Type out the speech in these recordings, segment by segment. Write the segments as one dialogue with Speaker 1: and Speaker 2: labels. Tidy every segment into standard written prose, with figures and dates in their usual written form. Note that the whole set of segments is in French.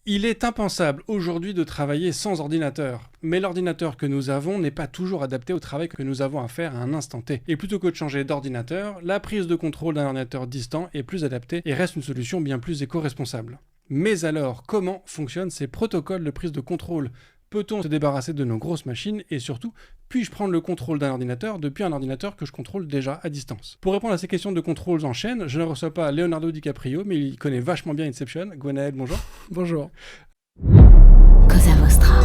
Speaker 1: Il est impensable aujourd'hui de travailler sans ordinateur, mais l'ordinateur que nous avons n'est pas toujours adapté au travail que nous avons à faire à un instant T. Et plutôt que de changer d'ordinateur, la prise de contrôle d'un ordinateur distant est plus adaptée et reste une solution bien plus éco-responsable. Mais alors, comment fonctionnent ces protocoles de prise de contrôle ? Peut-on se débarrasser de nos grosses machines et surtout, puis-je prendre le contrôle d'un ordinateur depuis un ordinateur que je contrôle déjà à distance ? Pour répondre à ces questions de contrôles en chaîne, je ne reçois pas Leonardo DiCaprio, mais il connaît vachement bien Inception. Gwenaël, bonjour.
Speaker 2: Bonjour.
Speaker 3: Cosa Vostra.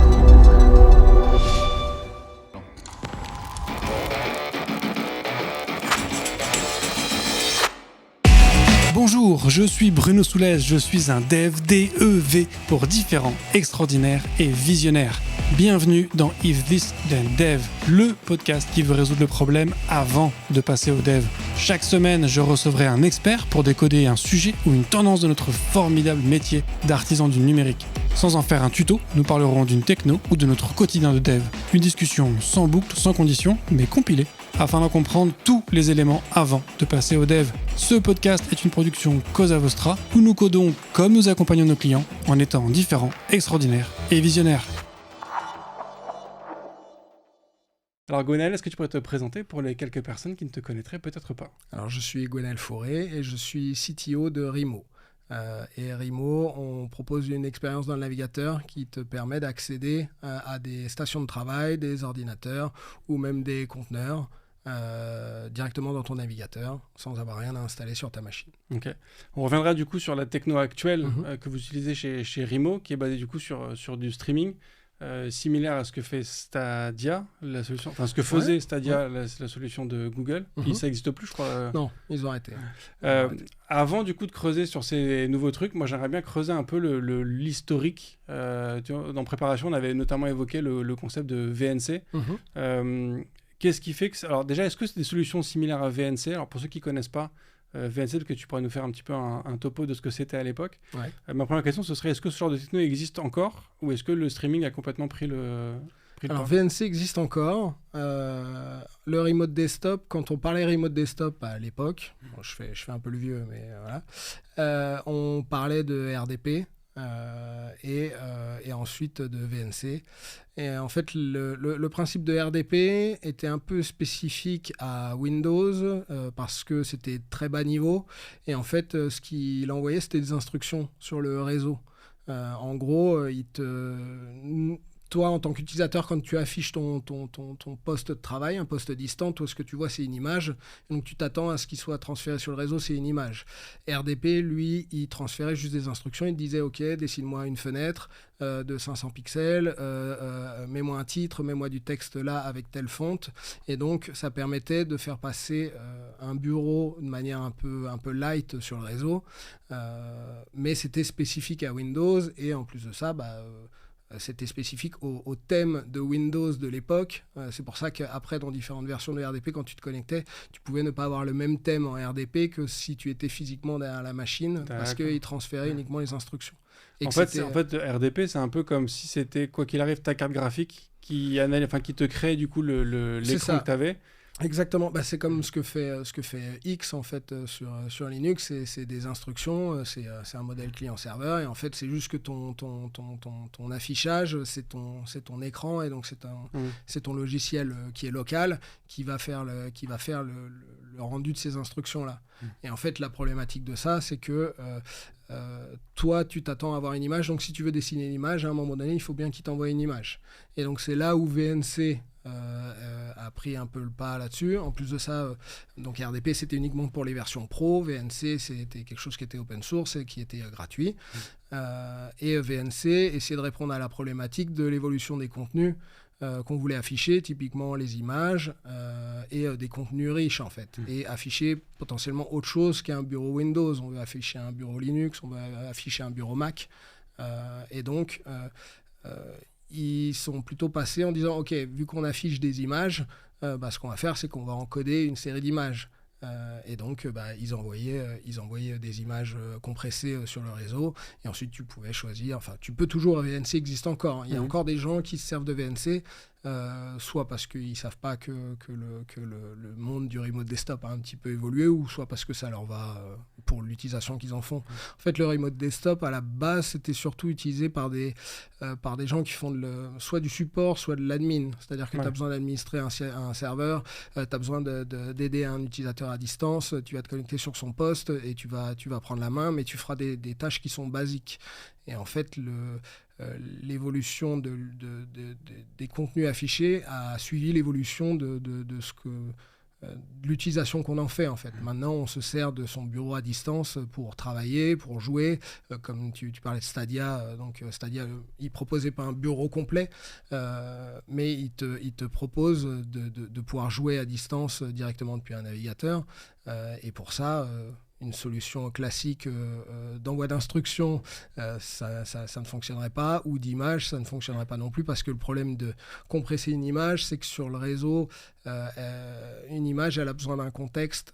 Speaker 1: Bonjour, je suis Bruno Soulez, je suis un dev, D-E-V, pour différents, extraordinaires et visionnaires. Bienvenue dans If This Then Dev, le podcast qui veut résoudre le problème avant de passer au dev. Chaque semaine, je recevrai un expert pour décoder un sujet ou une tendance de notre formidable métier d'artisan du numérique. Sans en faire un tuto, nous parlerons d'une techno ou de notre quotidien de dev. Une discussion sans boucle, sans condition, mais compilée, afin d'en comprendre tous les éléments avant de passer au dev. Ce podcast est une production Cosa Vostra, où nous codons comme nous accompagnons nos clients, en étant différents, extraordinaires et visionnaires. Alors Gwenaël, est-ce que tu pourrais te présenter pour les quelques personnes qui ne te connaîtraient peut-être pas ?
Speaker 2: Alors je suis Gwenaël Fauré et je suis CTO de Rimo. Et Rimo, on propose une expérience dans le navigateur qui te permet d'accéder à des stations de travail, des ordinateurs ou même des conteneurs directement dans ton navigateur sans avoir rien à installer sur ta machine.
Speaker 1: Ok. On reviendra du coup sur la techno actuelle que vous utilisez chez Rimo, qui est basée du coup sur du streaming. Similaire à ce que fait Stadia, la solution, enfin ce que faisait Stadia, la solution de Google. Ça n'existe plus, je crois.
Speaker 2: Non, ils ont arrêté.
Speaker 1: Avant du coup de creuser sur ces nouveaux trucs, moi j'aimerais bien creuser un peu l'historique. Tu vois, dans préparation, on avait notamment évoqué le concept de VNC. Qu'est-ce qui fait que... Alors déjà, est-ce que c'est des solutions similaires à VNC ? Alors pour ceux qui ne connaissent pas, VNC, peut-être que tu pourrais nous faire un petit peu un topo de ce que c'était à l'époque. Ma première question, ce serait, est-ce que ce genre de techno existe encore ou est-ce que le streaming a complètement pris le
Speaker 2: Alors VNC existe encore. Le remote desktop, quand on parlait remote desktop à l'époque, bon, je fais un peu le vieux, mais voilà, on parlait de RDP. Et ensuite de VNC. Et en fait, le principe de RDP était un peu spécifique à Windows parce que c'était très bas niveau. Et en fait, ce qu'il envoyait, c'était des instructions sur le réseau. En gros, toi, en tant qu'utilisateur, quand tu affiches ton poste de travail, un poste distant, toi, ce que tu vois, c'est une image. Donc, tu t'attends à ce qu'il soit transféré sur le réseau, c'est une image. RDP, lui, il transférait juste des instructions. Il te disait, OK, dessine-moi une fenêtre de 500 pixels, mets-moi un titre, mets-moi du texte là avec telle fonte. Et donc, ça permettait de faire passer un bureau de manière un peu light sur le réseau. Mais c'était spécifique à Windows. Et en plus de ça, c'était spécifique au thème de Windows de l'époque. C'est pour ça qu'après, dans différentes versions de RDP, quand tu te connectais, tu pouvais ne pas avoir le même thème en RDP que si tu étais physiquement derrière la machine, parce qu'il transférait uniquement les instructions. Et en fait,
Speaker 1: RDP, c'est un peu comme si c'était, quoi qu'il arrive, ta carte graphique qui te crée du coup l'écran que tu avais.
Speaker 2: Exactement, c'est comme ce que fait X en fait sur Linux, c'est des instructions, c'est un modèle client-serveur et en fait c'est juste que ton affichage c'est ton écran et donc c'est ton logiciel qui est local qui va faire le rendu de ces instructions là. Et en fait la problématique de ça c'est que toi tu t'attends à avoir une image, donc si tu veux dessiner une image à un moment donné il faut bien qu'il t'envoie une image et donc c'est là où VNC a pris un peu le pas là-dessus. En plus de ça, donc RDP c'était uniquement pour les versions pro, VNC c'était quelque chose qui était open source et qui était gratuit. Et VNC essayait de répondre à la problématique de l'évolution des contenus qu'on voulait afficher, typiquement les images et des contenus riches en fait, et afficher potentiellement autre chose qu'un bureau Windows. On veut afficher un bureau Linux, on veut afficher un bureau Mac, et donc ils sont plutôt passés en disant ok, vu qu'on affiche des images, ce qu'on va faire c'est qu'on va encoder une série d'images. Et donc ils envoyaient des images compressées sur le réseau et ensuite tu pouvais choisir, enfin tu peux toujours, VNC existe encore, il y a encore des gens qui se servent de VNC soit parce qu'ils ne savent pas que le monde du remote desktop a un petit peu évolué, ou soit parce que ça leur va pour l'utilisation qu'ils en font. En fait, le remote desktop, à la base, c'était surtout utilisé par des gens qui font soit du support, soit de l'admin. C'est-à-dire que tu as besoin d'administrer un serveur, tu as besoin d'aider un utilisateur à distance, tu vas te connecter sur son poste et tu vas prendre la main, mais tu feras des tâches qui sont basiques. Et en fait, l'évolution des contenus affichés a suivi l'évolution de l'utilisation qu'on en fait, en fait. Maintenant, on se sert de son bureau à distance pour travailler, pour jouer. Comme tu parlais de Stadia, donc Stadia, il ne proposait pas un bureau complet, mais il te propose de pouvoir jouer à distance directement depuis un navigateur. Et pour ça, une solution classique d'envoi d'instructions, ça ne fonctionnerait pas, ou d'image, ça ne fonctionnerait pas non plus, parce que le problème de compresser une image, c'est que sur le réseau, une image, elle a besoin d'un contexte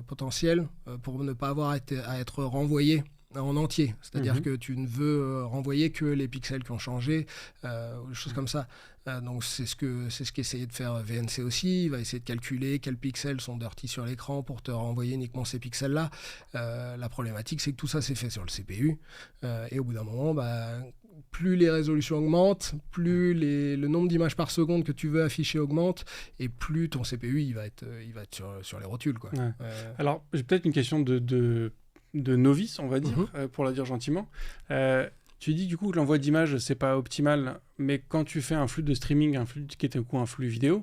Speaker 2: potentiel pour ne pas avoir à être renvoyée en entier. C'est-à-dire que tu ne veux renvoyer que les pixels qui ont changé, ou des choses comme ça. Donc c'est ce qu'essayait de faire VNC aussi. Il va essayer de calculer quels pixels sont dirty sur l'écran pour te renvoyer uniquement ces pixels-là. La problématique, c'est que tout ça s'est fait sur le CPU. Et au bout d'un moment, plus les résolutions augmentent, plus le nombre d'images par seconde que tu veux afficher augmente, et plus ton CPU il va être sur les rotules, quoi.
Speaker 1: Ouais. Alors, j'ai peut-être une question de novice, on va dire, pour la dire gentiment. Tu dis du coup que l'envoi d'images, c'est pas optimal, mais quand tu fais un flux de streaming, un flux qui est un flux vidéo,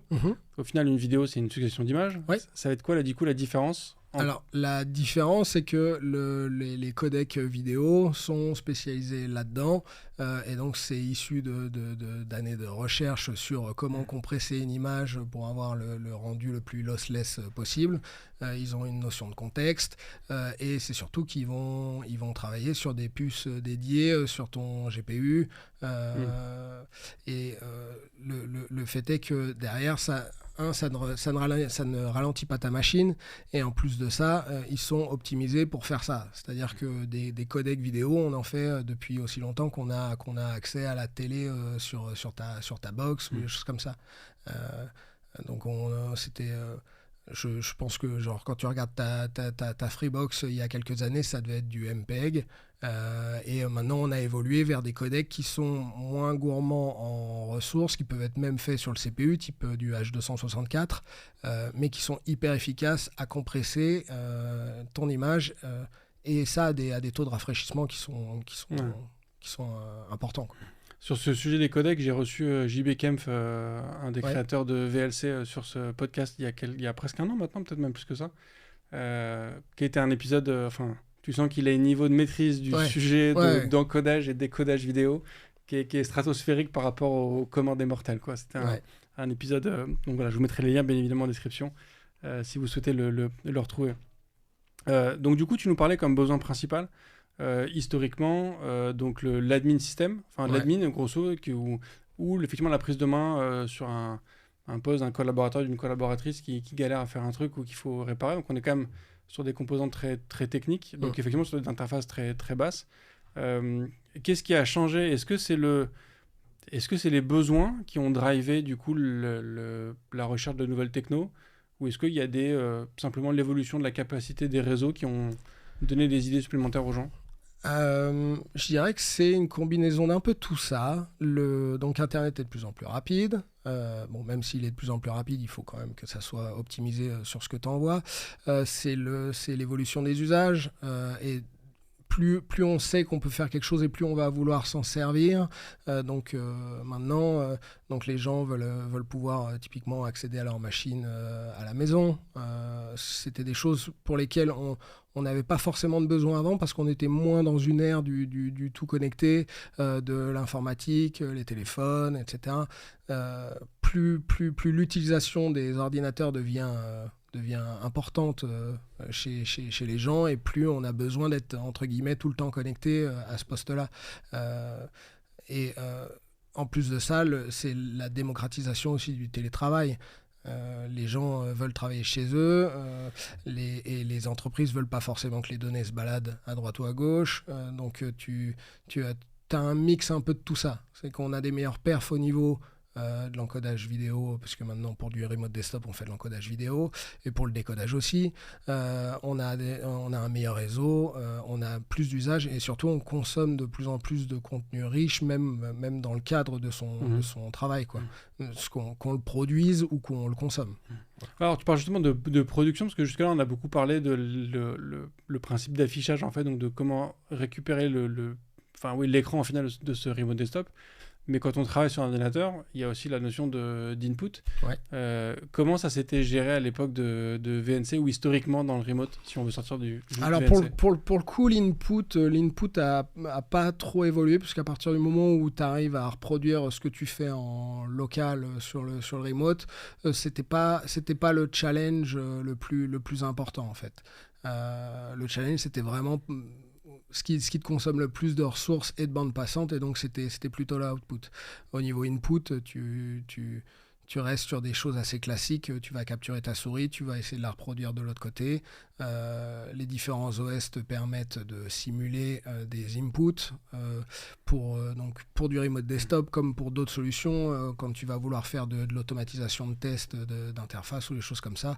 Speaker 1: au final, une vidéo, c'est une succession d'images. Ouais. Ça va être quoi, la différence
Speaker 2: Alors, la différence, c'est que les codecs vidéo sont spécialisés là-dedans, et donc c'est issu d'années de recherche sur comment compresser une image pour avoir le rendu le plus lossless possible. Ils ont une notion de contexte, et c'est surtout qu'ils vont travailler sur des puces dédiées sur ton GPU, et le fait est que derrière, ça ne ralentit pas ta machine, et en plus de ça, ils sont optimisés pour faire ça. C'est-à-dire que des codecs vidéo, on en fait depuis aussi longtemps qu'on a accès à la télé sur ta box, ou des choses comme ça. Donc je pense que genre, quand tu regardes ta Freebox il y a quelques années, ça devait être du MPEG. Et maintenant, on a évolué vers des codecs qui sont moins gourmands en ressources, qui peuvent être même faits sur le CPU, type du H264, mais qui sont hyper efficaces à compresser ton image, et ça à des taux de rafraîchissement qui sont importants, quoi.
Speaker 1: Sur ce sujet des codecs, j'ai reçu JB Kempf, un des créateurs de VLC, sur ce podcast il y a presque un an maintenant, peut-être même plus que ça, qui était un épisode... tu sens qu'il a un niveau de maîtrise du sujet d'encodage et décodage vidéo qui est stratosphérique par rapport au commun des mortels, quoi. C'était un épisode... donc voilà, je vous mettrai les liens, bien évidemment, en description, si vous souhaitez le retrouver. Donc du coup, tu nous parlais comme besoin principal, historiquement, donc l'admin système, l'admin, grosso, ou effectivement la prise de main sur un poste d'un collaborateur, d'une collaboratrice qui galère à faire un truc ou qu'il faut réparer. Donc on est quand même sur des composants très, très techniques, donc effectivement sur des interfaces très, très basses. Qu'est-ce qui a changé ? Est-ce que c'est les besoins qui ont drivé du coup la recherche de nouvelles techno, ou est-ce qu'il y a simplement l'évolution de la capacité des réseaux qui ont donné des idées supplémentaires aux gens ?
Speaker 2: Je dirais que c'est une combinaison d'un peu tout ça. Donc Internet est de plus en plus rapide. Même s'il est de plus en plus rapide, il faut quand même que ça soit optimisé sur ce que tu envoies. C'est l'évolution des usages, et plus on sait qu'on peut faire quelque chose, et plus on va vouloir s'en servir. Donc maintenant, les gens veulent pouvoir typiquement accéder à leur machine à la maison. C'était des choses pour lesquelles on n'avait pas forcément de besoin avant, parce qu'on était moins dans une ère du tout connecté, de l'informatique, les téléphones, etc. Plus l'utilisation des ordinateurs devient importante chez les gens, et plus on a besoin d'être, entre guillemets, tout le temps connecté à ce poste-là. En plus de ça, c'est la démocratisation aussi du télétravail. Les gens veulent travailler chez eux, et les entreprises veulent pas forcément que les données se baladent à droite ou à gauche. Donc tu as un mix un peu de tout ça. C'est qu'on a des meilleurs perfs au niveau de l'encodage vidéo, parce que maintenant pour du remote desktop on fait de l'encodage vidéo, et pour le décodage aussi. On a un meilleur réseau, on a plus d'usages, et surtout on consomme de plus en plus de contenu riche, même dans le cadre de son travail, quoi. Qu'on le produise ou qu'on le consomme.
Speaker 1: Alors, tu parles justement de production, parce que jusque-là, on a beaucoup parlé de le principe d'affichage, en fait, donc de comment récupérer l'écran en final de ce remote desktop. Mais quand on travaille sur un ordinateur, il y a aussi la notion d'input.
Speaker 2: Ouais.
Speaker 1: Comment ça s'était géré à l'époque de VNC ou historiquement dans le remote, si on veut sortir du
Speaker 2: Alors
Speaker 1: VNC?
Speaker 2: pour le coup, l'input a pas trop évolué, puisqu'à partir du moment où tu arrives à reproduire ce que tu fais en local sur le remote, c'était pas le challenge le plus important en fait. Le challenge, c'était vraiment ce qui te consomme le plus de ressources et de bandes passantes, et donc c'était plutôt l'output. Au niveau input, tu restes sur des choses assez classiques. Tu vas capturer ta souris, tu vas essayer de la reproduire de l'autre côté. Les différents OS te permettent de simuler des inputs pour du remote desktop, comme pour d'autres solutions. Quand tu vas vouloir faire de l'automatisation de tests d'interface ou des choses comme ça,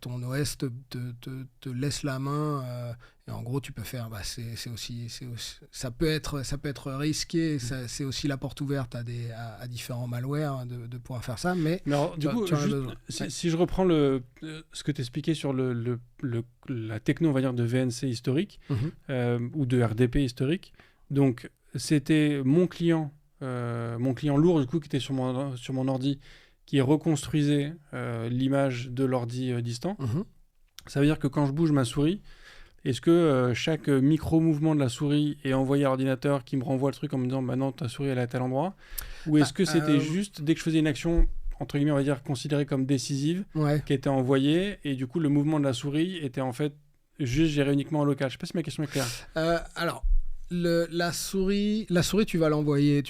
Speaker 2: ton OS te laisse la main. Et en gros, tu peux faire. Ça peut être risqué. C'est aussi la porte ouverte à différents malwares de pouvoir faire ça. Mais
Speaker 1: alors, du coup, si je reprends ce que tu expliquais sur la techno, on va dire, de VNC historique, ou de RDP historique. Donc, c'était mon client lourd, du coup, qui était sur mon ordi, qui reconstruisait l'image de l'ordi distant. Ça veut dire que quand je bouge ma souris, est-ce que chaque micro-mouvement de la souris est envoyé à l'ordinateur qui me renvoie le truc en me disant « non, ta souris elle est à tel endroit » ou est-ce que c'était juste, dès que je faisais une action, entre guillemets, on va dire, considérée comme décisive, qui était envoyée, et du coup, le mouvement de la souris était en fait juste géré uniquement en local? Je ne sais pas si ma question est claire.
Speaker 2: Alors, la souris, tu vas l'envoyer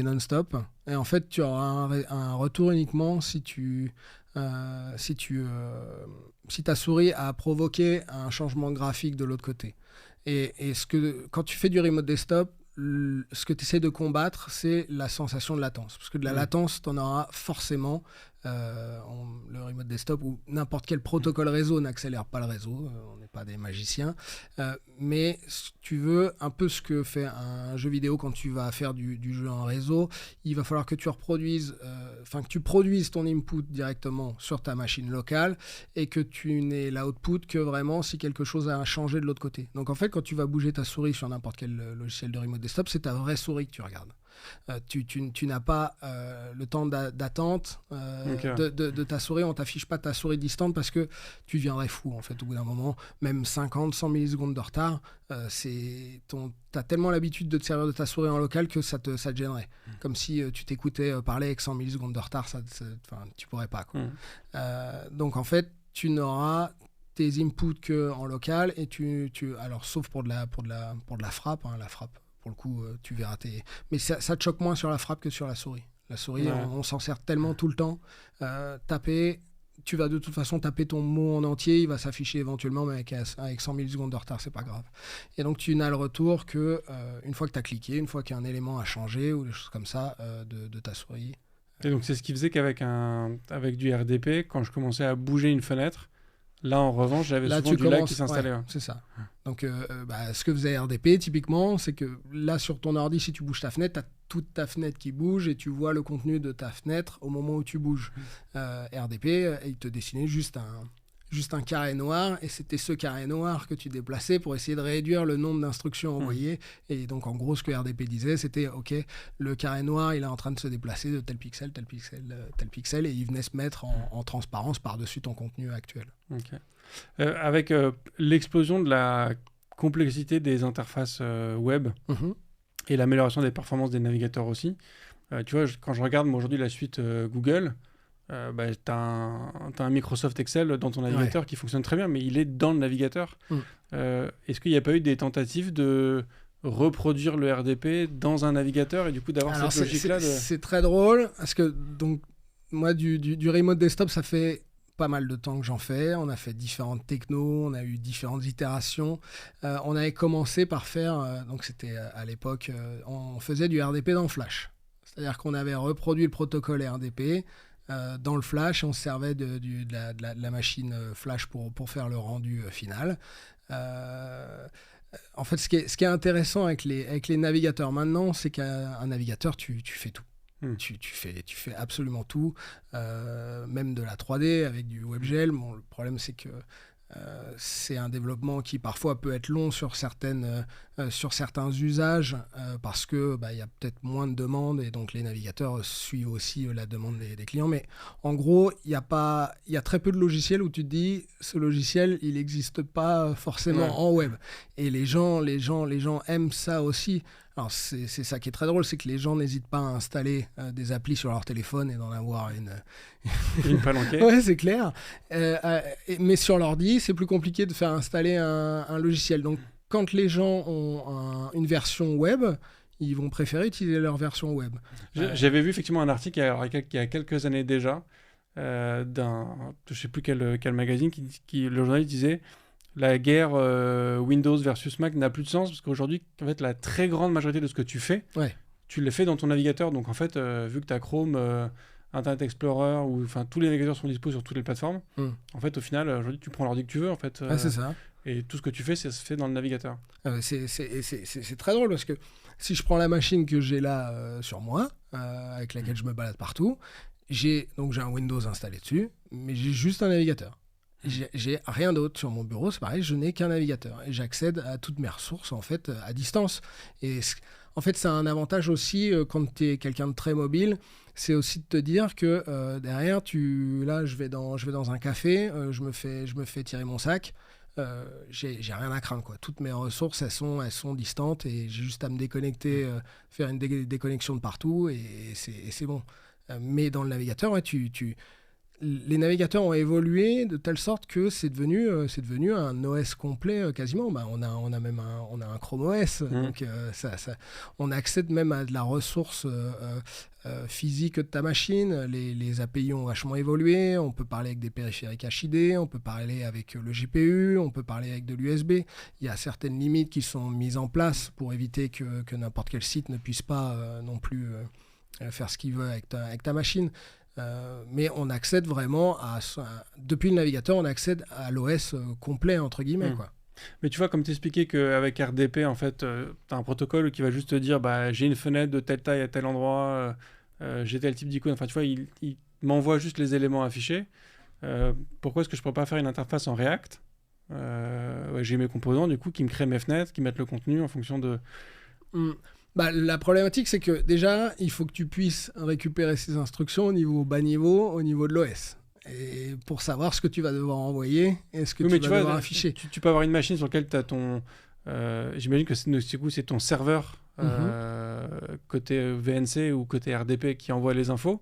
Speaker 2: non-stop, et en fait, tu auras un retour uniquement si ta souris a provoqué un changement graphique de l'autre côté. Et quand tu fais du remote desktop, ce que tu essaies de combattre, c'est la sensation de latence. Parce que de la latence, tu en auras forcément. Le remote desktop ou n'importe quel protocole réseau n'accélère pas le réseau. On n'est pas des magiciens. Mais si tu veux, un peu ce que fait un jeu vidéo quand tu vas faire du jeu en réseau, il va falloir que tu produises ton input directement sur ta machine locale et que tu n'aies l'output que vraiment si quelque chose a changé de l'autre côté. Donc en fait, quand tu vas bouger ta souris sur n'importe quel logiciel de remote desktop, c'est ta vraie souris que tu regardes. Tu n'as pas le temps d'attente de ta souris. On t'affiche pas ta souris distante parce que tu deviendrais fou en fait au bout d'un moment. Même 50-100 millisecondes de retard, t'as tellement l'habitude de te servir de ta souris en local que ça te gênerait. Comme si tu t'écoutais parler avec 100 millisecondes de retard, tu pourrais pas, quoi. Donc en fait, tu n'auras tes inputs que en local, et alors sauf pour de la frappe, la frappe. Pour le coup, tu verras mais ça te choque moins sur la frappe que sur la souris. La souris, on s'en sert tellement tout le temps. Tu vas de toute façon taper ton mot en entier, il va s'afficher éventuellement, mais avec 100 millisecondes de retard, c'est pas grave. Et donc, tu n'as le retour que une fois que tu as cliqué, une fois qu'un élément a changé, ou des choses comme ça, de ta souris.
Speaker 1: Et donc, c'est ce qui faisait qu'avec du RDP, quand je commençais à bouger une fenêtre, là, en revanche, j'avais souvent du lag qui s'installait.
Speaker 2: Ouais, c'est ça. Donc, ce que faisait RDP, typiquement, c'est que là, sur ton ordi, si tu bouges ta fenêtre, tu as toute ta fenêtre qui bouge et tu vois le contenu de ta fenêtre au moment où tu bouges. RDP, il te dessinait juste un carré noir, et c'était ce carré noir que tu déplaçais pour essayer de réduire le nombre d'instructions envoyées. Et donc, en gros, ce que RDP disait, c'était, OK, le carré noir, il est en train de se déplacer de tel pixel, tel pixel, tel pixel, et il venait se mettre en transparence par-dessus ton contenu actuel.
Speaker 1: Okay. Avec l'explosion de la complexité des interfaces web et l'amélioration des performances des navigateurs aussi, tu vois, quand je regarde aujourd'hui la suite Google, tu as un Microsoft Excel dans ton navigateur qui fonctionne très bien, mais il est dans le navigateur. Est-ce qu'il n'y a pas eu des tentatives de reproduire le RDP dans un navigateur et du coup d'avoir cette logique-là
Speaker 2: C'est très drôle, parce que donc, moi, du remote desktop, ça fait pas mal de temps que j'en fais. On a fait différentes technos, on a eu différentes itérations. On avait commencé par faire, donc c'était à l'époque, on faisait du RDP dans Flash. C'est-à-dire qu'on avait reproduit le protocole RDP dans le flash, on se servait de la machine flash pour faire le rendu final. En fait, ce qui est intéressant avec les navigateurs maintenant, c'est qu'un navigateur, tu fais tout. Tu fais absolument tout, même de la 3D avec du WebGL. Bon, le problème, c'est que c'est un développement qui parfois peut être long sur certains usages parce que il y a peut-être moins de demandes et donc les navigateurs suivent aussi la demande des clients. Mais en gros, il y a très peu de logiciels où tu te dis ce logiciel il n'existe pas forcément en web. Et les gens aiment ça aussi. Alors c'est ça qui est très drôle, c'est que les gens n'hésitent pas à installer des applis sur leur téléphone et d'en avoir
Speaker 1: une palanquée.
Speaker 2: Ouais, c'est clair. Mais sur l'ordi, c'est plus compliqué de faire installer un logiciel. Donc quand les gens ont une version web, ils vont préférer utiliser leur version web.
Speaker 1: J'avais vu effectivement un article il y a quelques années déjà je ne sais plus quel magazine qui le journaliste disait la guerre Windows versus Mac n'a plus de sens parce qu'aujourd'hui, en fait, la très grande majorité de ce que tu fais, tu le fais dans ton navigateur. Donc, en fait, vu que tu as Chrome, Internet Explorer, ou tous les navigateurs sont dispo sur toutes les plateformes, en fait, au final, aujourd'hui, tu prends l'ordi que tu veux, en fait.
Speaker 2: C'est ça.
Speaker 1: Et tout ce que tu fais, ça se fait dans le navigateur.
Speaker 2: C'est très drôle parce que si je prends la machine que j'ai là sur moi, avec laquelle je me balade partout, j'ai un Windows installé dessus, mais j'ai juste un navigateur. J'ai rien d'autre sur mon bureau, c'est pareil, je n'ai qu'un navigateur et j'accède à toutes mes ressources en fait à distance. Et en fait, c'est un avantage aussi quand tu es quelqu'un de très mobile, c'est aussi de te dire que derrière, je vais dans un café, je me fais tirer mon sac. J'ai rien à craindre quoi. Toutes mes ressources elles sont distantes et j'ai juste à me déconnecter, faire une déconnexion de partout et c'est bon. Mais dans le navigateur, les navigateurs ont évolué de telle sorte que c'est devenu un OS complet quasiment. On a même un Chrome OS, donc on accède même à de la ressource physique de ta machine. Les API ont vachement évolué. On peut parler avec des périphériques HID, on peut parler avec le GPU, on peut parler avec de l'USB. Il y a certaines limites qui sont mises en place pour éviter que n'importe quel site ne puisse pas non plus faire ce qu'il veut avec ta machine. Mais on accède vraiment depuis le navigateur, on accède à l'OS complet, entre guillemets. Quoi.
Speaker 1: Mais tu vois, comme tu expliquais qu'avec RDP, en fait, tu as un protocole qui va juste te dire j'ai une fenêtre de telle taille à tel endroit, j'ai tel type d'icône. Enfin, tu vois, il m'envoie juste les éléments affichés. Pourquoi est-ce que je ne pourrais pas faire une interface en React j'ai mes composants, du coup, qui me créent mes fenêtres, qui mettent le contenu en fonction de...
Speaker 2: La problématique, c'est que déjà, il faut que tu puisses récupérer ces instructions au niveau bas niveau, au niveau de l'OS. Et pour savoir ce que tu vas devoir envoyer et ce que tu vas devoir afficher.
Speaker 1: Tu peux avoir une machine sur laquelle tu as ton... j'imagine que c'est ton serveur côté VNC ou côté RDP qui envoie les infos.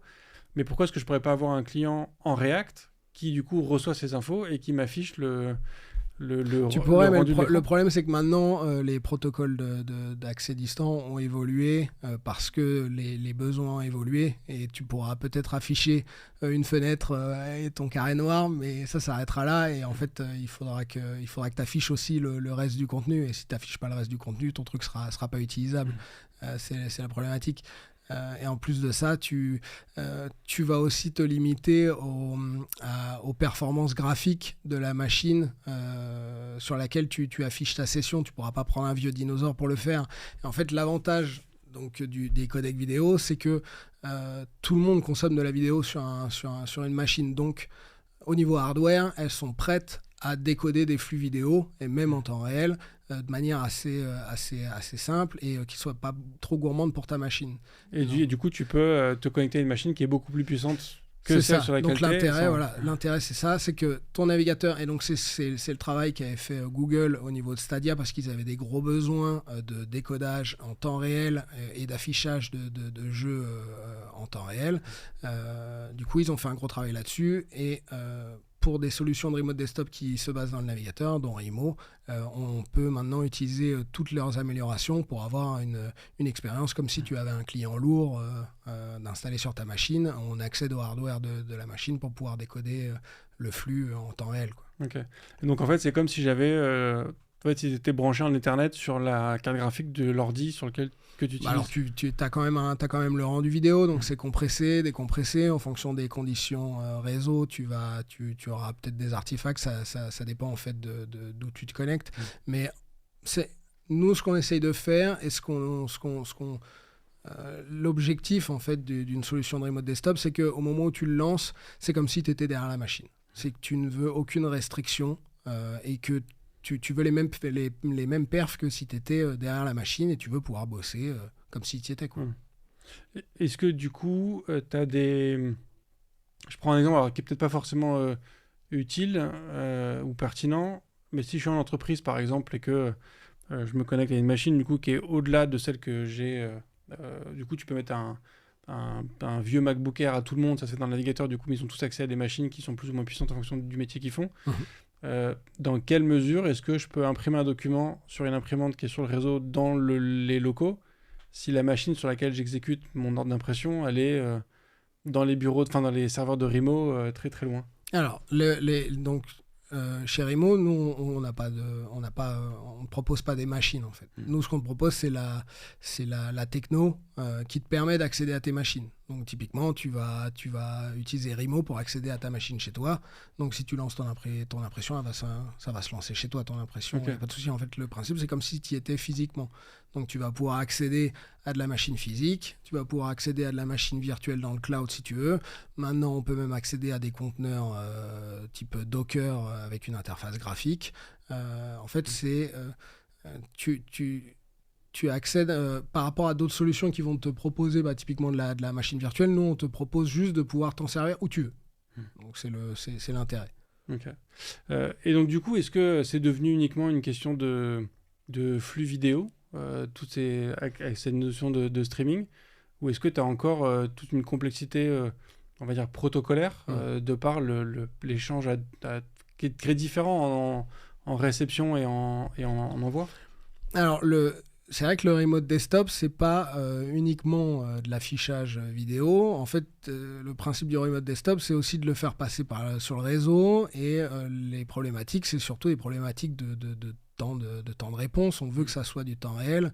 Speaker 1: Mais pourquoi est-ce que je ne pourrais pas avoir un client en React qui, du coup, reçoit ces infos et qui m'affiche
Speaker 2: tu pourrais, mais le problème c'est que maintenant les protocoles d'accès distant ont évolué parce que les besoins ont évolué et tu pourras peut-être afficher une fenêtre et ton carré noir, mais ça s'arrêtera là et en fait il faudra que tu affiches aussi le reste du contenu et si tu n'affiches pas le reste du contenu, ton truc sera pas utilisable. C'est la problématique. Et en plus de ça, tu vas aussi te limiter aux performances graphiques de la machine sur laquelle tu affiches ta session. Tu ne pourras pas prendre un vieux dinosaure pour le faire. Et en fait, l'avantage des codecs vidéo, c'est que tout le monde consomme de la vidéo sur une machine. Donc, au niveau hardware, elles sont prêtes à décoder des flux vidéo, et même en temps réel, de manière assez simple et qui ne soit pas trop gourmande pour ta machine.
Speaker 1: Et du coup, tu peux te connecter à une machine qui est beaucoup plus puissante que celle sur laquelle tu es.
Speaker 2: Donc l'intérêt, c'est ça, c'est que ton navigateur, et donc c'est le travail qu'avait fait Google au niveau de Stadia, parce qu'ils avaient des gros besoins de décodage en temps réel et d'affichage de jeux en temps réel. Du coup, ils ont fait un gros travail là-dessus, et pour des solutions de remote desktop qui se basent dans le navigateur, dont Remo, on peut maintenant utiliser toutes leurs améliorations pour avoir une expérience comme si tu avais un client lourd d'installer sur ta machine. On accède au hardware de la machine pour pouvoir décoder le flux en temps réel, quoi.
Speaker 1: Ok. Et donc en fait, c'est comme si j'avais En fait, si tu étais branché en Ethernet sur la carte graphique de l'ordi sur lequel que tu utilises.
Speaker 2: Alors, tu as quand même le rendu vidéo, donc c'est compressé, décompressé. En fonction des conditions réseau, tu auras peut-être des artefacts. Ça dépend en fait d'où tu te connectes. Mais nous, ce qu'on essaye de faire et l'objectif en fait d'une solution de remote desktop, c'est qu'au moment où tu le lances, c'est comme si tu étais derrière la machine. C'est que tu ne veux aucune restriction et que tu veux les mêmes perfs que si tu étais derrière la machine et tu veux pouvoir bosser comme si tu y étais.
Speaker 1: Est-ce que du coup, tu as des... Je prends un exemple alors, qui n'est peut-être pas forcément utile ou pertinent, mais si je suis en entreprise par exemple et que je me connecte à une machine du coup, qui est au-delà de celle que j'ai, du coup tu peux mettre un vieux MacBook Air à tout le monde, ça se fait dans le navigateur du coup, mais ils ont tous accès à des machines qui sont plus ou moins puissantes en fonction du métier qu'ils font. Dans quelle mesure est-ce que je peux imprimer un document sur une imprimante qui est sur le réseau dans les locaux si la machine sur laquelle j'exécute mon ordre d'impression elle est dans les bureaux, dans les serveurs de Rimo très très loin?
Speaker 2: Alors, donc chez Rimo, nous on ne propose pas des machines en fait. Nous, ce qu'on te propose, c'est la techno qui te permet d'accéder à tes machines. Donc typiquement, tu vas utiliser Rimo pour accéder à ta machine chez toi. Donc si tu lances ton impression, ça va se lancer chez toi, ton impression.
Speaker 1: Okay.
Speaker 2: Pas de souci. En fait, le principe, c'est comme si tu y étais physiquement. Donc tu vas pouvoir accéder à de la machine physique, tu vas pouvoir accéder à de la machine virtuelle dans le cloud si tu veux. Maintenant, on peut même accéder à des conteneurs type Docker avec une interface graphique. En fait, c'est... tu accèdes par rapport à d'autres solutions qui vont te proposer typiquement de la machine virtuelle. Nous, on te propose juste de pouvoir t'en servir où tu veux. Donc, c'est l'intérêt.
Speaker 1: Okay. Et donc, du coup, est-ce que c'est devenu uniquement une question de flux vidéo, avec cette notion de streaming, ou est-ce que tu as encore toute une complexité, on va dire, protocolaire, de par l'échange qui est très différent en réception et en envoi?
Speaker 2: Alors, c'est vrai que le remote desktop, c'est pas uniquement de l'affichage vidéo. En fait, le principe du remote desktop, c'est aussi de le faire passer sur le réseau. Et les problématiques, c'est surtout des problématiques de temps de réponse. On veut que ça soit du temps réel.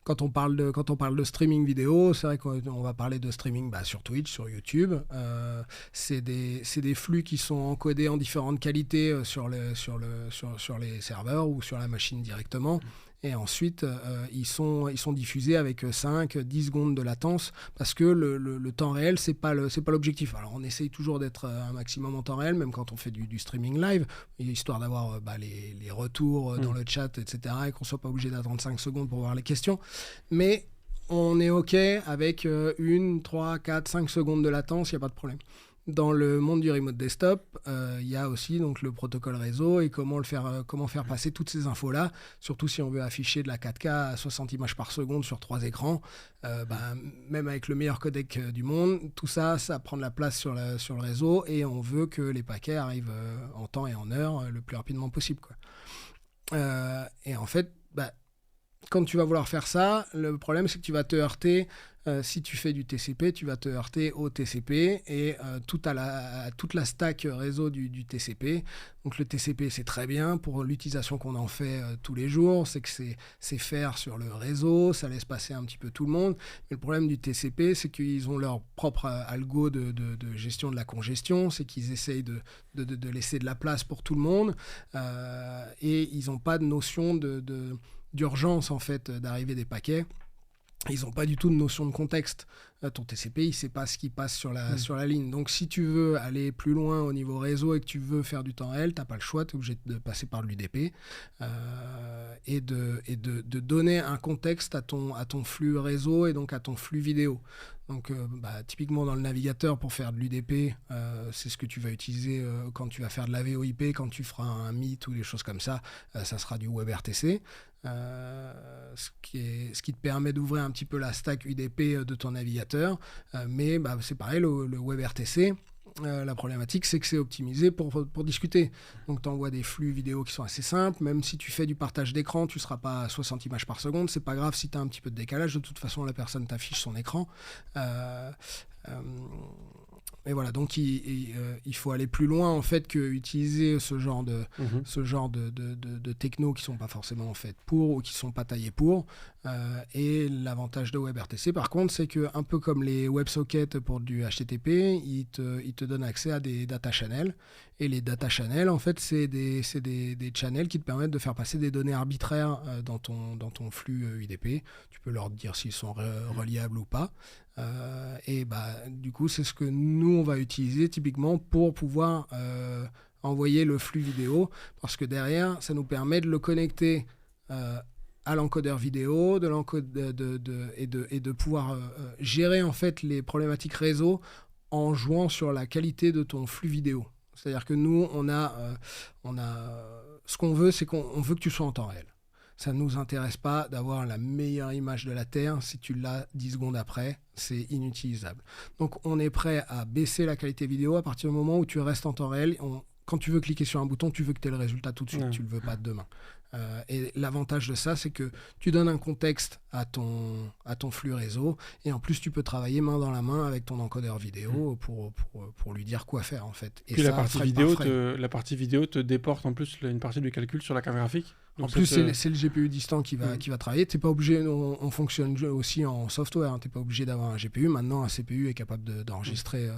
Speaker 2: Quand on parle de streaming vidéo, c'est vrai qu'on va parler de streaming sur Twitch, sur YouTube. C'est des flux qui sont encodés en différentes qualités sur les serveurs ou sur la machine directement. Et ensuite, ils sont diffusés avec 5-10 secondes de latence parce que le temps réel, c'est pas l'objectif. Alors, on essaye toujours d'être un maximum en temps réel, même quand on fait du streaming live, histoire d'avoir les retours dans le chat, etc., et qu'on soit pas obligé d'attendre 5 secondes pour voir les questions. Mais on est OK avec 1, 3, 4, 5 secondes de latence, il n'y a pas de problème. Dans le monde du remote desktop, il y a aussi donc, le protocole réseau et comment faire passer toutes ces infos-là, surtout si on veut afficher de la 4K à 60 images par seconde sur 3 écrans. Même avec le meilleur codec du monde, tout ça prend de la place sur le réseau et on veut que les paquets arrivent en temps et en heure le plus rapidement possible, quoi. Et en fait, quand tu vas vouloir faire ça, le problème c'est que tu vas te heurter. Si tu fais du TCP, tu vas te heurter au TCP et toute la stack réseau du TCP. Donc le TCP, c'est très bien pour l'utilisation qu'on en fait tous les jours. C'est que c'est faire sur le réseau, ça laisse passer un petit peu tout le monde. Mais le problème du TCP, c'est qu'ils ont leur propre algo de gestion de la congestion. C'est qu'ils essayent de laisser de la place pour tout le monde. Et ils n'ont pas de notion d'urgence, en fait, d'arrivée des paquets. Ils n'ont pas du tout de notion de contexte. Ton TCP, il ne sait pas ce qui passe sur la ligne. Donc, si tu veux aller plus loin au niveau réseau et que tu veux faire du temps réel, tu n'as pas le choix, tu es obligé de passer par l'UDP et de donner un contexte à ton flux réseau et donc à ton flux vidéo. Donc, typiquement dans le navigateur, pour faire de l'UDP, c'est ce que tu vas utiliser quand tu vas faire de la VoIP, quand tu feras un Meet ou des choses comme ça, ça sera du WebRTC. Ce qui te permet d'ouvrir un petit peu la stack UDP de ton navigateur, mais c'est pareil, le WebRTC, la problématique c'est que c'est optimisé pour discuter, donc tu envoies des flux vidéo qui sont assez simples. Même si tu fais du partage d'écran, tu ne seras pas à 60 images par seconde, c'est pas grave si tu as un petit peu de décalage, de toute façon la personne t'affiche son écran. Et voilà, donc il faut aller plus loin en fait que utiliser ce genre de technos qui sont pas forcément faites pour ou qui sont pas taillées pour. Et l'avantage de WebRTC par contre, c'est que un peu comme les WebSockets pour du HTTP, il te donne accès à des data channels. Et les data channels, en fait, c'est des channels qui te permettent de faire passer des données arbitraires dans ton flux UDP. Tu peux leur dire s'ils sont reliables ou pas. Et du coup, c'est ce que nous, on va utiliser typiquement pour pouvoir envoyer le flux vidéo. Parce que derrière, ça nous permet de le connecter à l'encodeur vidéo et de pouvoir gérer en fait les problématiques réseau en jouant sur la qualité de ton flux vidéo. C'est-à-dire que nous, on a ce qu'on veut, c'est qu'on veut que tu sois en temps réel. Ça ne nous intéresse pas d'avoir la meilleure image de la Terre. Si tu l'as 10 secondes après, c'est inutilisable. Donc, on est prêt à baisser la qualité vidéo à partir du moment où tu restes en temps réel. Quand tu veux cliquer sur un bouton, tu veux que tu aies le résultat tout de suite. Tu ne le veux pas demain. Et l'avantage de ça, c'est que tu donnes un contexte à ton flux réseau et en plus tu peux travailler main dans la main avec ton encodeur vidéo pour lui dire quoi faire en fait. Et
Speaker 1: puis
Speaker 2: ça,
Speaker 1: la partie vidéo te déporte en plus une partie du calcul sur la carte graphique.
Speaker 2: En plus, c'est le GPU distant qui va travailler. T'es pas obligé, on fonctionne aussi en software. T'es pas obligé d'avoir un GPU. Maintenant, un CPU est capable d'enregistrer,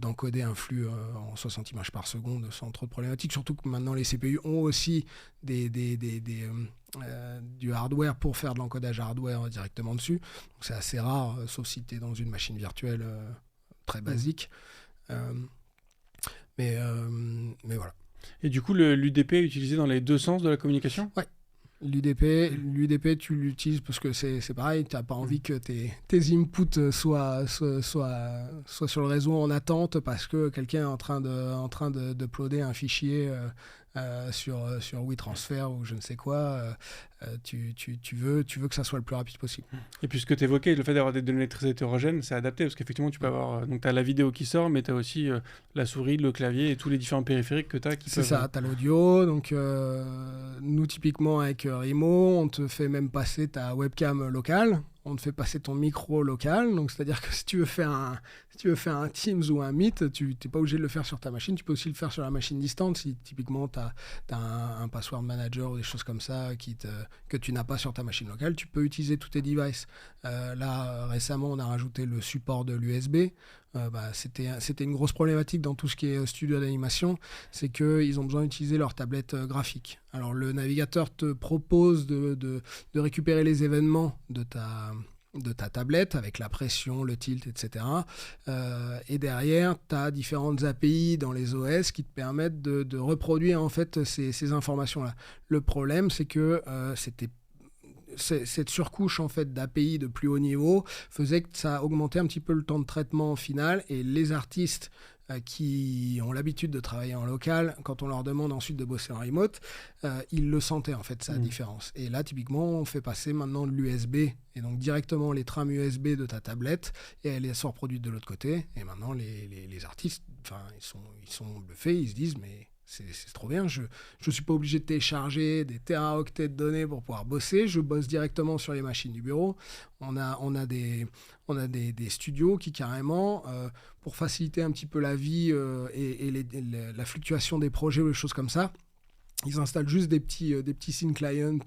Speaker 2: d'encoder un flux en 60 images par seconde sans trop de problématiques. Surtout que maintenant, les CPU ont aussi du hardware pour faire de l'encodage hardware directement dessus. Donc, c'est assez rare, sauf si t'es dans une machine virtuelle très basique. Mais voilà.
Speaker 1: Et du coup, l'UDP est utilisé dans les deux sens de la communication ?
Speaker 2: Ouais. L'UDP, tu l'utilises parce que c'est pareil, tu n'as pas envie que tes inputs soient sur le réseau en attente parce que quelqu'un est en train d'uploader un fichier sur WeTransfer ou je ne sais quoi. Tu veux que ça soit le plus rapide possible.
Speaker 1: Et puis ce que tu évoquais, le fait d'avoir des données très hétérogènes, c'est adapté parce qu'effectivement, tu peux avoir. Donc, tu as la vidéo qui sort, mais tu as aussi la souris, le clavier et tous les différents périphériques que tu as qui peuvent.
Speaker 2: C'est ça, tu as l'audio. Donc, nous, typiquement, avec Rimo, on te fait même passer ta webcam locale. On te fait passer ton micro local. Donc, c'est-à-dire que si tu veux faire un Teams ou un Meet, tu n'es pas obligé de le faire sur ta machine. Tu peux aussi le faire sur la machine distante. Si typiquement, tu as un password manager ou des choses comme ça que tu n'as pas sur ta machine locale, tu peux utiliser tous tes devices. Là, récemment, on a rajouté le support de l'USB. C'était une grosse problématique dans tout ce qui est studio d'animation, c'est qu'ils ont besoin d'utiliser leur tablette graphique. Alors le navigateur te propose de récupérer les événements de ta tablette avec la pression, le tilt, etc. Et derrière, tu as différentes API dans les OS qui te permettent de reproduire en fait ces informations-là. Le problème, c'est que cette surcouche en fait d'API de plus haut niveau faisait que ça augmentait un petit peu le temps de traitement final et les artistes qui ont l'habitude de travailler en local, quand on leur demande ensuite de bosser en remote, ils le sentaient en fait, sa différence. Et là, typiquement, on fait passer maintenant de l'USB et donc directement les trames USB de ta tablette et elles sont reproduites de l'autre côté. Et maintenant, les artistes, ils sont bluffés, ils se disent mais c'est trop bien, je suis pas obligé de télécharger des téraoctets de données pour pouvoir bosser, je bosse directement sur les machines du bureau. On a des studios qui carrément, pour faciliter un petit peu la vie et la fluctuation des projets ou des choses comme ça, ils installent juste des petits scene clients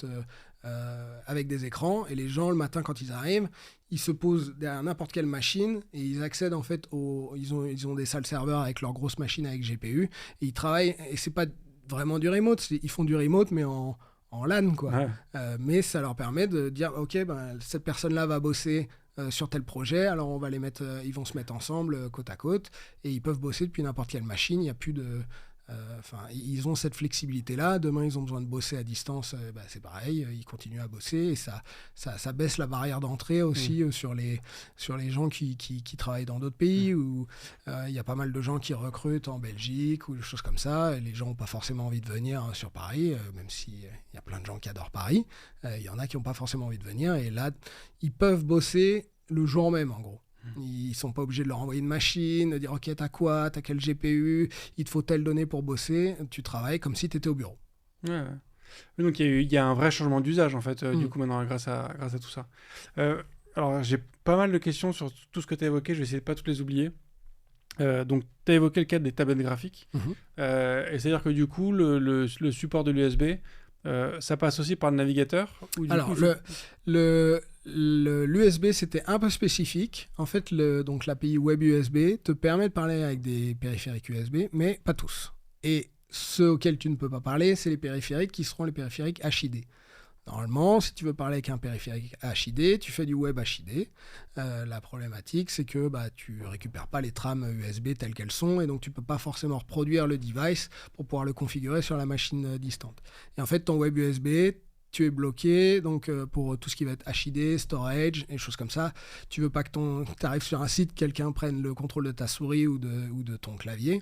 Speaker 2: avec des écrans et les gens le matin quand ils arrivent, ils se posent derrière n'importe quelle machine et ils accèdent en fait ils ont des salles serveurs avec leurs grosses machines avec GPU et ils travaillent et c'est pas vraiment du remote, ils font du remote mais en LAN quoi. Ouais. Mais ça leur permet de dire ok cette personne là va bosser sur tel projet, alors on va les mettre, ils vont se mettre ensemble côte à côte et ils peuvent bosser depuis n'importe quelle machine, il n'y a plus de ils ont cette flexibilité-là. Demain, ils ont besoin de bosser à distance. C'est pareil, ils continuent à bosser. Et ça baisse la barrière d'entrée aussi sur les gens qui travaillent dans d'autres pays où il y a pas mal de gens qui recrutent en Belgique ou des choses comme ça. Et les gens n'ont pas forcément envie de venir sur Paris, même s'il y a plein de gens qui adorent Paris. Il y en a qui n'ont pas forcément envie de venir. Et là, ils peuvent bosser le jour même, en gros. Ils sont pas obligés de leur envoyer une machine, de dire ok t'as quoi, t'as quel GPU, il te faut telle donnée pour bosser, tu travailles comme si t'étais au bureau.
Speaker 1: Ouais. Donc il y a un vrai changement d'usage en fait du coup maintenant grâce à tout ça. Alors j'ai pas mal de questions sur tout ce que tu as évoqué, je vais essayer de pas toutes les oublier. Donc, tu as évoqué le cas des tablettes graphiques. Et c'est-à-dire que du coup, le support de l'USB, ça passe aussi par le navigateur ou du
Speaker 2: Alors,
Speaker 1: coup,
Speaker 2: l'USB, c'était un peu spécifique. En fait, donc l'API Web USB te permet de parler avec des périphériques USB, mais pas tous. Et ceux auxquels tu ne peux pas parler, c'est les périphériques qui seront les périphériques HID. Normalement, si tu veux parler avec un périphérique HID, tu fais du web HID. La problématique, c'est que tu récupères pas les trames USB telles qu'elles sont, et donc tu peux pas forcément reproduire le device pour pouvoir le configurer sur la machine distante. Et en fait, ton web USB, tu es bloqué donc pour tout ce qui va être HID, storage et choses comme ça. Tu veux pas que tu arrives sur un site, quelqu'un prenne le contrôle de ta souris ou de ton clavier.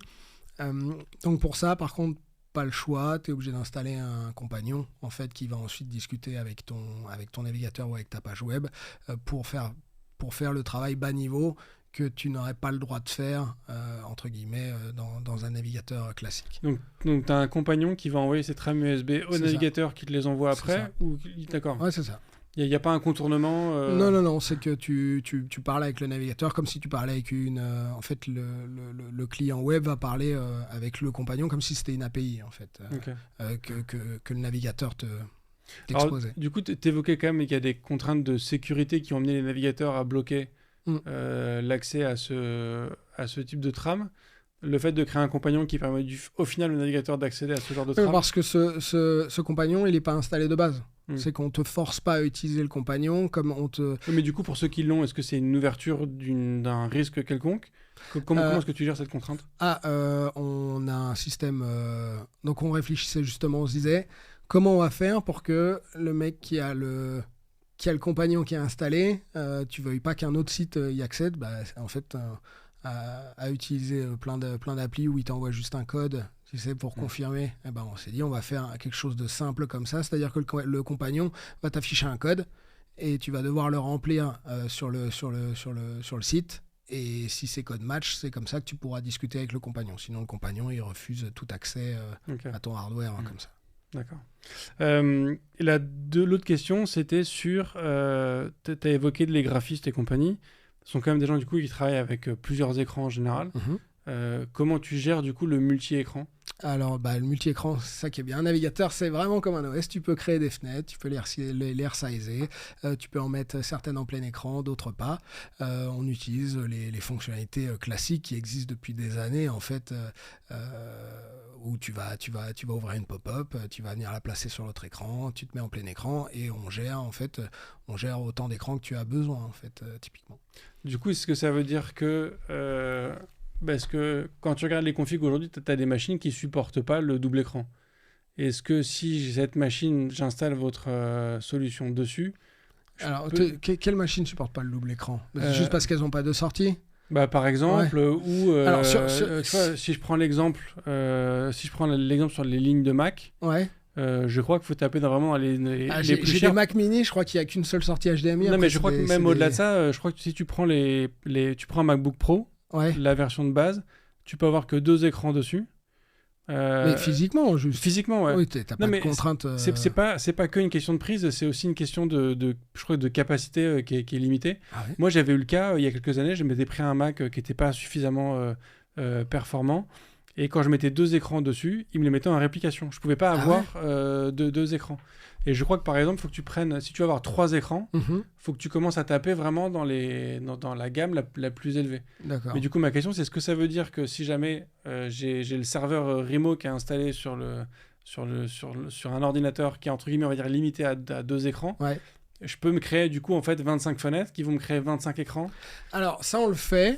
Speaker 2: Donc pour ça, par contre, pas le choix, tu es obligé d'installer un compagnon en fait qui va ensuite discuter avec ton navigateur ou avec ta page web pour faire le travail bas niveau que tu n'aurais pas le droit de faire entre guillemets dans un navigateur classique.
Speaker 1: Donc tu as un compagnon qui va envoyer ses trames USB au navigateur qui te les envoie après ou... D'accord.
Speaker 2: Ouais, c'est ça.
Speaker 1: Il n'y a pas un contournement
Speaker 2: Non, c'est que tu parles avec le navigateur comme si tu parlais avec en fait, le client web va parler avec le compagnon comme si c'était une API, en fait, que le navigateur t'exposait.
Speaker 1: Du coup, tu évoquais quand même qu'il y a des contraintes de sécurité qui ont amené les navigateurs à bloquer l'accès à ce type de trame. Le fait de créer un compagnon qui permet au final au navigateur d'accéder à ce genre de trame.
Speaker 2: Parce que ce compagnon, il n'est pas installé de base. C'est qu'on te force pas à utiliser le compagnon comme on te...
Speaker 1: Mais du coup, pour ceux qui l'ont, est-ce que c'est une ouverture d'un risque quelconque ? Comment est-ce que tu gères cette contrainte ?
Speaker 2: On a un système... Donc on réfléchissait justement, on se disait, comment on va faire pour que le mec qui a le compagnon qui est installé, tu veuilles pas qu'un autre site y accède, en fait... à utiliser plein d'applis où il t'envoie juste un code, tu sais, pour confirmer. Et on s'est dit on va faire quelque chose de simple comme ça, c'est-à-dire que le compagnon va t'afficher un code et tu vas devoir le remplir sur le site, et si ces codes match, c'est comme ça que tu pourras discuter avec le compagnon. Sinon le compagnon il refuse tout accès à ton hardware comme ça.
Speaker 1: D'accord. Et l'autre question, c'était sur... tu as évoqué les graphistes et compagnie. Ce sont quand même des gens du coup qui travaillent avec plusieurs écrans en général. Comment tu gères du coup le multi-écran ?
Speaker 2: Alors le multi-écran, c'est ça qui est bien. Un navigateur, c'est vraiment comme un OS. Tu peux créer des fenêtres, tu peux les resizer, tu peux en mettre certaines en plein écran, d'autres pas. On utilise les fonctionnalités classiques qui existent depuis des années en fait, où tu vas ouvrir une pop-up, tu vas venir la placer sur l'autre écran, tu te mets en plein écran et on gère autant d'écrans que tu as besoin en fait, typiquement.
Speaker 1: Du coup, est-ce que ça veut dire que parce que quand tu regardes les configs aujourd'hui, tu as des machines qui ne supportent pas le double écran. Est-ce que si cette machine, j'installe votre solution dessus...
Speaker 2: Quelle machine ne supporte pas le double écran ? Juste parce qu'elles n'ont pas de sortie ?
Speaker 1: Par exemple, ou
Speaker 2: Alors,
Speaker 1: tu vois, si je prends l'exemple sur les lignes de Mac, je crois qu'il faut taper vraiment dans les plus
Speaker 2: j'ai
Speaker 1: chers.
Speaker 2: des Mac mini, je crois qu'il n'y a qu'une seule sortie HDMI.
Speaker 1: Non, mais je crois que même au-delà de ça, je crois que si tu prends tu prends un MacBook Pro, la version de base, tu peux avoir que 2 écrans dessus.
Speaker 2: Mais physiquement, juste.
Speaker 1: Physiquement, ouais.
Speaker 2: Oui, t'as pas de contrainte.
Speaker 1: C'est pas qu'une question de prise, c'est aussi une question je crois, de capacité qui est limitée.
Speaker 2: Ouais.
Speaker 1: Moi, j'avais eu le cas, il y a quelques années, je m'étais pris un Mac qui n'était pas suffisamment performant. Et quand je mettais 2 écrans dessus, il me les mettait en réplication. Je ne pouvais pas avoir 2 écrans. Et je crois que par exemple, faut que tu prennes, si tu veux avoir 3 écrans, faut que tu commences à taper vraiment dans la gamme la plus élevée.
Speaker 2: D'accord.
Speaker 1: Mais du coup, ma question, c'est est-ce que ça veut dire que si jamais j'ai le serveur Remo qui est installé sur un ordinateur qui est entre guillemets, on va dire, limité à 2 écrans, je peux me créer du coup en fait 25 fenêtres qui vont me créer 25 écrans?
Speaker 2: Alors ça on le fait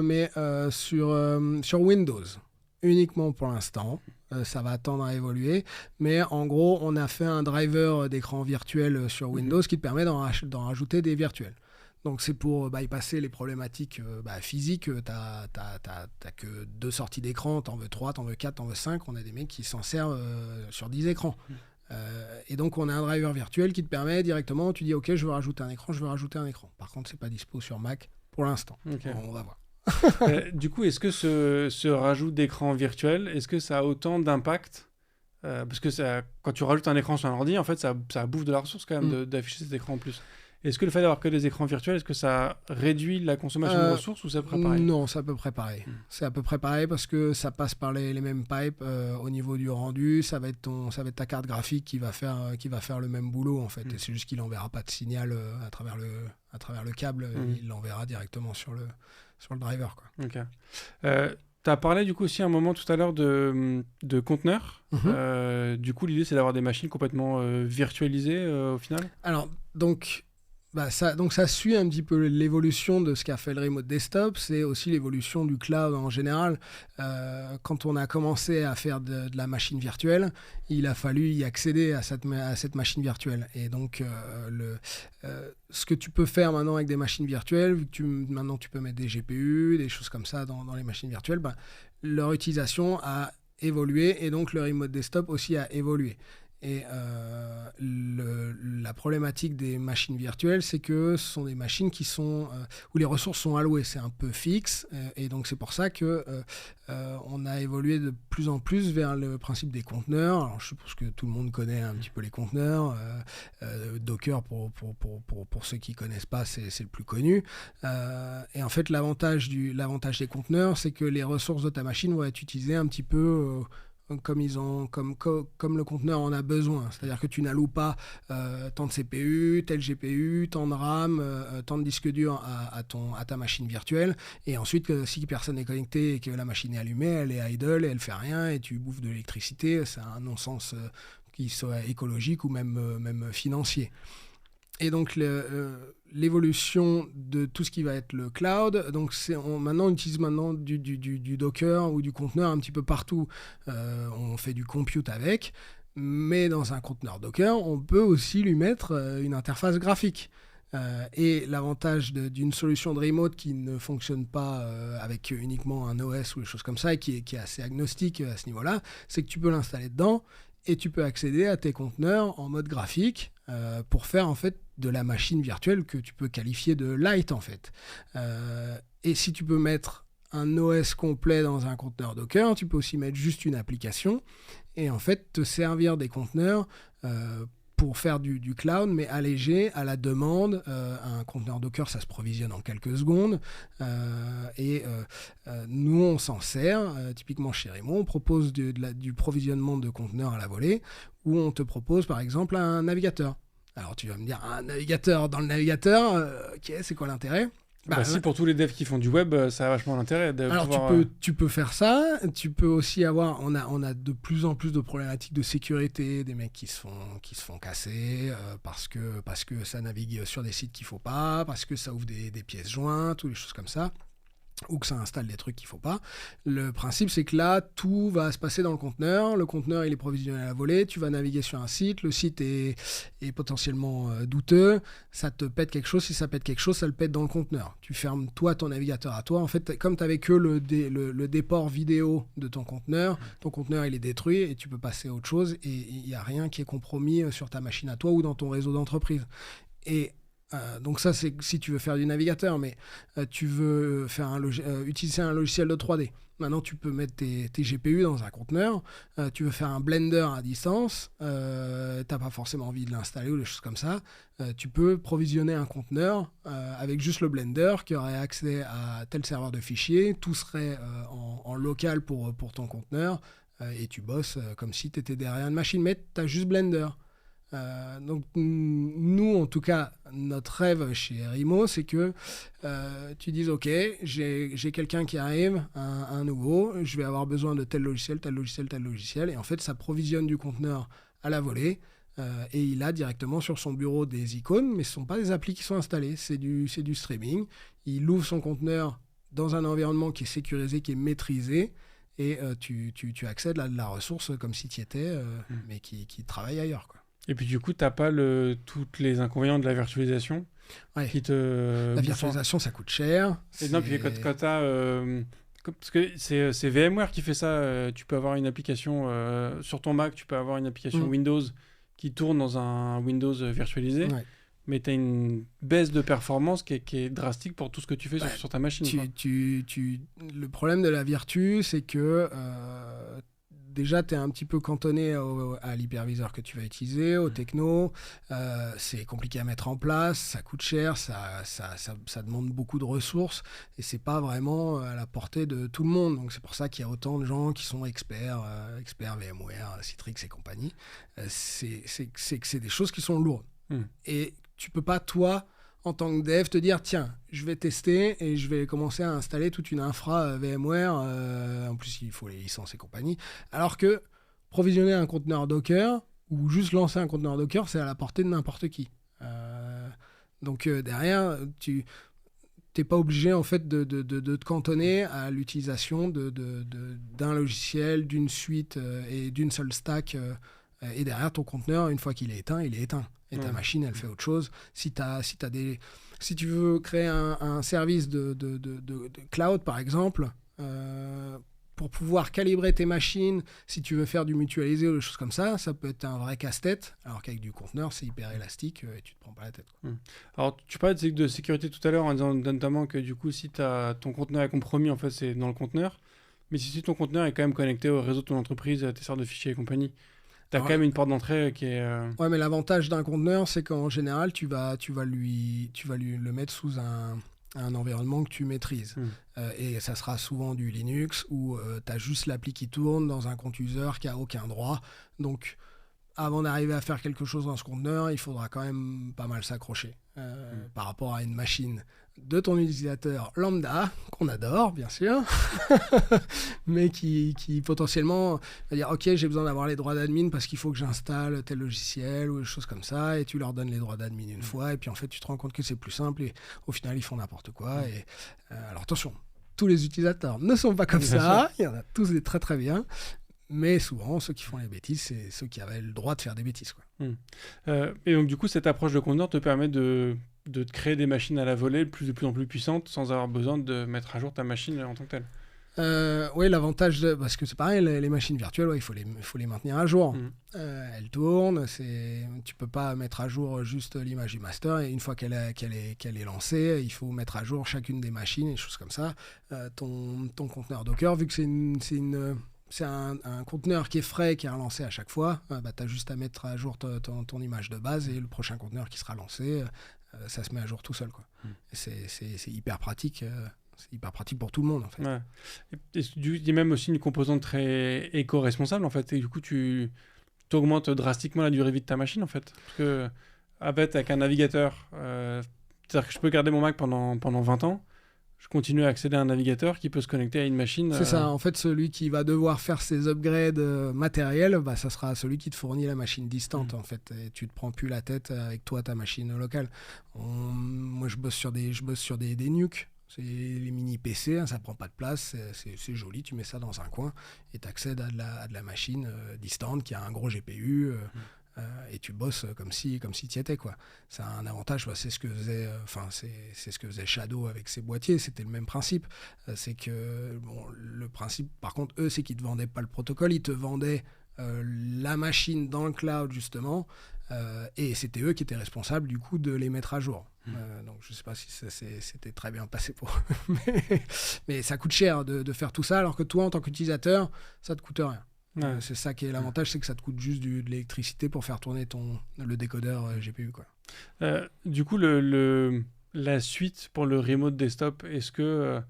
Speaker 2: mais sur Windows uniquement pour l'instant. Ça va attendre à évoluer, mais en gros on a fait un driver d'écran virtuel sur Windows qui te permet d'en rajouter des virtuels. Donc c'est pour bypasser les problématiques physiques. T'as que 2 sorties d'écran, t'en veux 3, t'en veux 4, t'en veux 5. On a des mecs qui s'en servent sur 10 écrans. Et donc on a un driver virtuel qui te permet directement, tu dis ok je veux rajouter un écran, par contre c'est pas dispo sur Mac pour l'instant. On va voir.
Speaker 1: Du coup, est-ce que ce rajout d'écran virtuel, est-ce que ça a autant d'impact parce que quand tu rajoutes un écran sur un ordi, en fait ça bouffe de la ressource quand même d'afficher cet écran en plus. Est-ce que le fait d'avoir que des écrans virtuels, est-ce que ça réduit la consommation de ressources ou c'est à peu près pareil?
Speaker 2: Non, c'est à peu près pareil. C'est à peu près pareil parce que ça passe par les mêmes pipes au niveau du rendu. Ça va être ta carte graphique qui va faire le même boulot en fait. Et c'est juste qu'il n'enverra pas de signal à travers le câble. Il l'enverra directement sur le driver, quoi.
Speaker 1: Ok. Tu as parlé du coup aussi un moment tout à l'heure de conteneurs. Du coup, l'idée, c'est d'avoir des machines complètement virtualisées au final.
Speaker 2: Alors, ça suit un petit peu l'évolution de ce qu'a fait le remote desktop. C'est aussi l'évolution du cloud en général. Quand on a commencé à faire de la machine virtuelle, il a fallu y accéder à cette machine virtuelle. Et donc, ce que tu peux faire maintenant avec des machines virtuelles, vu que maintenant tu peux mettre des GPU, des choses comme ça dans les machines virtuelles, leur utilisation a évolué et donc le remote desktop aussi a évolué. Et la problématique des machines virtuelles, c'est que ce sont des machines où les ressources sont allouées. C'est un peu fixe. Et donc, c'est pour ça qu'on a évolué de plus en plus vers le principe des conteneurs. Alors, je suppose que tout le monde connaît un petit peu les conteneurs. Docker, pour ceux qui ne connaissent pas, c'est le plus connu. Et en fait, l'avantage des conteneurs, c'est que les ressources de ta machine vont être utilisées un petit peu... comme le conteneur en a besoin. C'est-à-dire que tu n'alloues pas tant de CPU, tel GPU, tant de RAM, tant de disque dur à ta machine virtuelle. Et ensuite, si personne n'est connecté et que la machine est allumée, elle est idle et elle fait rien et tu bouffes de l'électricité. C'est un non-sens qui soit écologique ou même financier. Et donc, l'évolution de tout ce qui va être le cloud, donc on utilise du Docker ou du conteneur un petit peu partout. On fait du compute avec, mais dans un conteneur Docker, on peut aussi lui mettre une interface graphique. Et l'avantage d'une solution de remote qui ne fonctionne pas avec uniquement un OS ou des choses comme ça, et qui est assez agnostique à ce niveau-là, c'est que tu peux l'installer dedans et tu peux accéder à tes conteneurs en mode graphique pour faire en fait de la machine virtuelle que tu peux qualifier de light en fait. Et si tu peux mettre un OS complet dans un conteneur Docker, tu peux aussi mettre juste une application et en fait te servir des conteneurs pour faire du cloud, mais allégé à la demande. Un conteneur Docker, ça se provisionne en quelques secondes. Nous, on s'en sert. Typiquement chez Remo, on propose du provisionnement de conteneurs à la volée, où on te propose par exemple un navigateur. Alors tu vas me dire, un navigateur dans le navigateur, c'est quoi l'intérêt ?
Speaker 1: Si pour tous les devs qui font du web, ça a vachement l'intérêt de pouvoir...
Speaker 2: tu peux faire ça. Tu peux aussi avoir... On a de plus en plus de problématiques de sécurité, des mecs qui se font casser parce que ça navigue sur des sites qu'il ne faut pas, parce que ça ouvre des pièces jointes ou des choses comme ça, ou que ça installe des trucs qu'il ne faut pas. Le principe, c'est que là, tout va se passer dans le conteneur. Le conteneur, il est provisionné à la volée. Tu vas naviguer sur un site. Le site est potentiellement douteux. Ça te pète quelque chose. Si ça pète quelque chose, ça le pète dans le conteneur. Tu fermes, toi, ton navigateur à toi. En fait, comme tu n'avais que le déport vidéo de ton conteneur, il est détruit et tu peux passer à autre chose. Et il n'y a rien qui est compromis sur ta machine à toi ou dans ton réseau d'entreprise. Et donc ça, c'est si tu veux faire du navigateur, mais tu veux faire utiliser un logiciel de 3D. Maintenant, tu peux mettre tes GPU dans un conteneur. Tu veux faire un Blender à distance. Tu n'as pas forcément envie de l'installer ou des choses comme ça. Tu peux provisionner un conteneur avec juste le Blender qui aurait accès à tel serveur de fichiers. Tout serait en local pour ton conteneur. Et tu bosses comme si tu étais derrière une machine, mais tu as juste Blender. Donc nous, en tout cas, notre rêve chez Remo, c'est que tu dises ok, j'ai quelqu'un qui arrive, un nouveau, je vais avoir besoin de tel logiciel, et en fait ça provisionne du conteneur à la volée et il a directement sur son bureau des icônes, mais ce ne sont pas des applis qui sont installées, c'est du streaming. Il ouvre son conteneur dans un environnement qui est sécurisé, qui est maîtrisé, et tu accèdes à de la ressource comme si tu y étais, mais qui travaille ailleurs, quoi.
Speaker 1: Et puis du coup, tu n'as pas tous les inconvénients de la virtualisation qui te...
Speaker 2: La virtualisation, ça coûte cher.
Speaker 1: Et non, puis quand tu as... parce que c'est VMware qui fait ça. Tu peux avoir une application sur ton Mac, tu peux avoir une application Windows qui tourne dans un Windows virtualisé. Ouais. Mais tu as une baisse de performance qui est drastique pour tout ce que tu fais sur ta machine.
Speaker 2: Le problème de la virtu, c'est que déjà, tu es un petit peu cantonné à l'hyperviseur que tu vas utiliser, au techno. C'est compliqué à mettre en place, ça coûte cher, ça demande beaucoup de ressources et c'est pas vraiment à la portée de tout le monde. Donc c'est pour ça qu'il y a autant de gens qui sont experts VMware, Citrix et compagnie. C'est que c'est des choses qui sont lourdes. Et tu peux pas, toi, en tant que dev, te dire tiens, je vais tester et je vais commencer à installer toute une infra VMware. En plus, il faut les licences et compagnie. Alors que provisionner un conteneur Docker ou juste lancer un conteneur Docker, c'est à la portée de n'importe qui. Donc derrière, tu n'es pas obligé en fait de te cantonner à l'utilisation d'un logiciel, d'une suite et d'une seule stack. Et derrière, ton conteneur, une fois qu'il est éteint, il est éteint. Et ta machine, elle fait autre chose. Si tu veux créer un service de cloud, par exemple, pour pouvoir calibrer tes machines, si tu veux faire du mutualisé ou des choses comme ça, ça peut être un vrai casse-tête. Alors qu'avec du conteneur, c'est hyper élastique et tu te prends pas la tête.
Speaker 1: Alors, tu parlais de sécurité tout à l'heure en disant notamment que du coup, si ton conteneur est compromis, en fait, c'est dans le conteneur. Mais si ton conteneur est quand même connecté au réseau de ton entreprise, à tes serveurs de fichiers et compagnie, tu as quand même une porte d'entrée qui est...
Speaker 2: Ouais, mais l'avantage d'un conteneur, c'est qu'en général, tu vas lui le mettre sous un environnement que tu maîtrises. Et ça sera souvent du Linux où tu as juste l'appli qui tourne dans un compte user qui n'a aucun droit. Donc, avant d'arriver à faire quelque chose dans ce conteneur, il faudra quand même pas mal s'accrocher par rapport à une machine de ton utilisateur lambda, qu'on adore, bien sûr, mais qui potentiellement va dire « Ok, j'ai besoin d'avoir les droits d'admin parce qu'il faut que j'installe tel logiciel ou des choses comme ça. » Et tu leur donnes les droits d'admin une fois, et puis en fait, tu te rends compte que c'est plus simple, et au final, ils font n'importe quoi. Et, alors attention, tous les utilisateurs ne sont pas comme ça, il y en a tous des très très bien, mais souvent, ceux qui font les bêtises, c'est ceux qui avaient le droit de faire des bêtises, quoi.
Speaker 1: Et donc, du coup, cette approche de conteneur te permet de te créer des machines à la volée de plus en plus puissantes sans avoir besoin de mettre à jour ta machine en tant que telle.
Speaker 2: Oui, l'avantage, parce que c'est pareil, les machines virtuelles, il faut les maintenir à jour. Elles tournent, tu peux pas mettre à jour juste l'image du master, et une fois qu'elle est lancée, il faut mettre à jour chacune des machines et des choses comme ça. Ton conteneur Docker, vu que c'est un conteneur qui est frais, qui est relancé à chaque fois, tu as juste à mettre à jour ton image de base, et le prochain conteneur qui sera lancé, ça se met à jour tout seul, quoi. C'est hyper pratique. C'est hyper pratique pour tout le monde, en fait.
Speaker 1: Ouais. Il y a même aussi une composante très éco-responsable, en fait. Et du coup, tu augmentes drastiquement la durée de vie de ta machine, en fait. Parce que, avec un navigateur, c'est-à-dire que je peux garder mon Mac pendant 20 ans, je continue à accéder à un navigateur qui peut se connecter à une machine.
Speaker 2: C'est ça. En fait, celui qui va devoir faire ses upgrades matériels, ça sera celui qui te fournit la machine distante, en fait. Et tu te prends plus la tête avec toi, ta machine locale. Moi, je bosse sur des NUC. C'est les mini PC, ça prend pas de place, c'est joli, tu mets ça dans un coin et tu accèdes à de la machine distante qui a un gros GPU et tu bosses comme si tu y étais, quoi. Ça a un avantage, c'est ce que faisait c'est ce que faisait Shadow avec ses boîtiers, c'était le même principe. C'est que le principe, par contre, eux, c'est qu'ils te vendaient pas le protocole, ils te vendaient la machine dans le cloud, justement, et c'était eux qui étaient responsables du coup de les mettre à jour. Donc je sais pas si c'était très bien passé pour eux, mais ça coûte cher de faire tout ça, alors que toi, en tant qu'utilisateur, ça te coûte rien. C'est ça qui est l'avantage, c'est que ça te coûte juste de l'électricité pour faire tourner le décodeur GPU, quoi.
Speaker 1: Du coup, la suite pour le remote desktop, est-ce que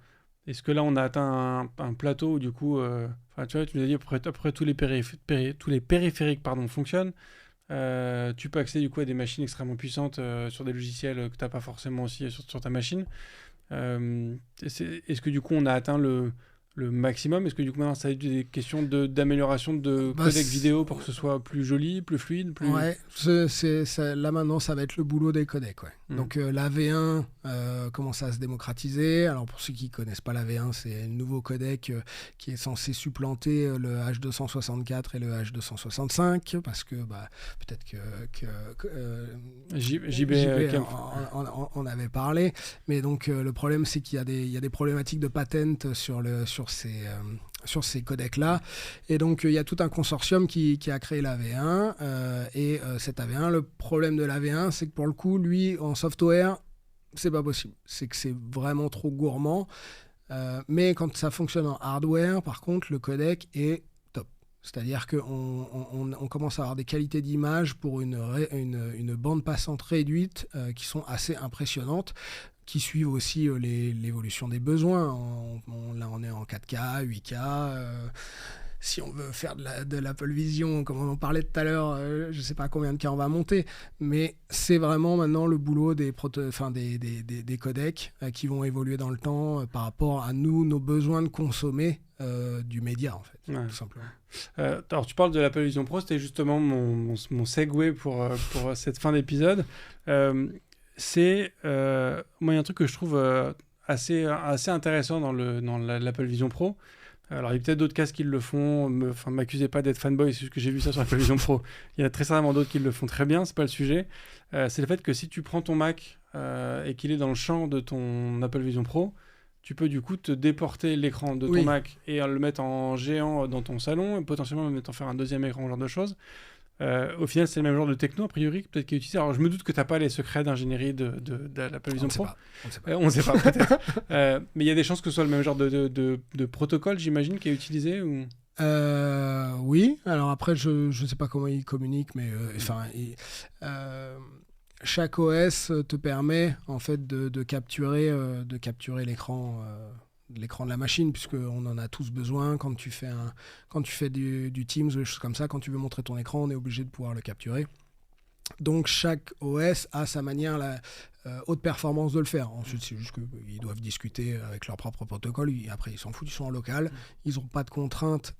Speaker 1: là on a atteint un plateau où du coup, tu vois, tu nous as dit après tous les périphériques fonctionnent. Tu peux accéder du coup à des machines extrêmement puissantes sur des logiciels que tu n'as pas forcément aussi sur ta machine. Est-ce que du coup on a atteint le maximum? Est-ce que du coup maintenant ça a eu des questions d'amélioration de codec vidéo pour que ce soit plus joli, plus fluide, plus...
Speaker 2: Ouais, là maintenant ça va être le boulot des codecs, ouais. Donc la V1 commence à se démocratiser. Alors pour ceux qui connaissent pas la V1, c'est un nouveau codec qui est censé supplanter le H264 et le H265, parce que peut-être que
Speaker 1: JB
Speaker 2: on avait parlé, mais donc le problème c'est qu'il y a des problématiques de patent sur ces codecs-là. Et donc, il y a tout un consortium qui a créé la V1. Et cette AV1, le problème de la V1, c'est que pour le coup, lui, en software, c'est pas possible. C'est que c'est vraiment trop gourmand. Mais quand ça fonctionne en hardware, par contre, le codec est top. C'est-à-dire qu'on commence à avoir des qualités d'image pour une bande passante réduite qui sont assez impressionnantes, qui suivent aussi l'évolution des besoins. Là, on est en 4K, 8K. Si on veut faire de l'Apple Vision, comme on en parlait tout à l'heure, je ne sais pas combien de cas on va monter, mais c'est vraiment maintenant le boulot des codecs qui vont évoluer dans le temps par rapport à nos besoins de consommer du média, en fait, tout simplement.
Speaker 1: Alors, tu parles de l'Apple Vision Pro, c'était justement mon segue pour cette fin d'épisode. Moi, il y a un truc que je trouve assez intéressant dans l'Apple Vision Pro. Alors, il y a peut-être d'autres casques qui le font. M'accusez pas d'être fanboy, c'est juste que j'ai vu ça sur l'Apple Vision Pro. Il y en a très certainement d'autres qui le font très bien, c'est pas le sujet. C'est le fait que si tu prends ton Mac et qu'il est dans le champ de ton Apple Vision Pro, tu peux du coup te déporter l'écran de ton Mac et le mettre en géant dans ton salon, et potentiellement même en faire un deuxième écran, ce genre de choses. Au final, c'est le même genre de techno, a priori, peut-être qui est utilisé. Alors, je me doute que tu n'as pas les secrets d'ingénierie de l'Apple Vision Pro. On ne sait pas, peut-être. Mais il y a des chances que ce soit le même genre de protocole, j'imagine, qui est utilisé ou...
Speaker 2: Oui, alors après, je ne sais pas comment ils communiquent, mais chaque OS te permet en fait de capturer l'écran de la machine, puisqu'on en a tous besoin quand tu fais du Teams ou des choses comme ça. Quand tu veux montrer ton écran, on est obligé de pouvoir le capturer. Donc chaque OS a sa manière, la haute performance de le faire. Ensuite, c'est juste qu'ils doivent discuter avec leur propre protocole. Après, ils s'en foutent, ils sont en local. Ils n'ont pas de contraintes,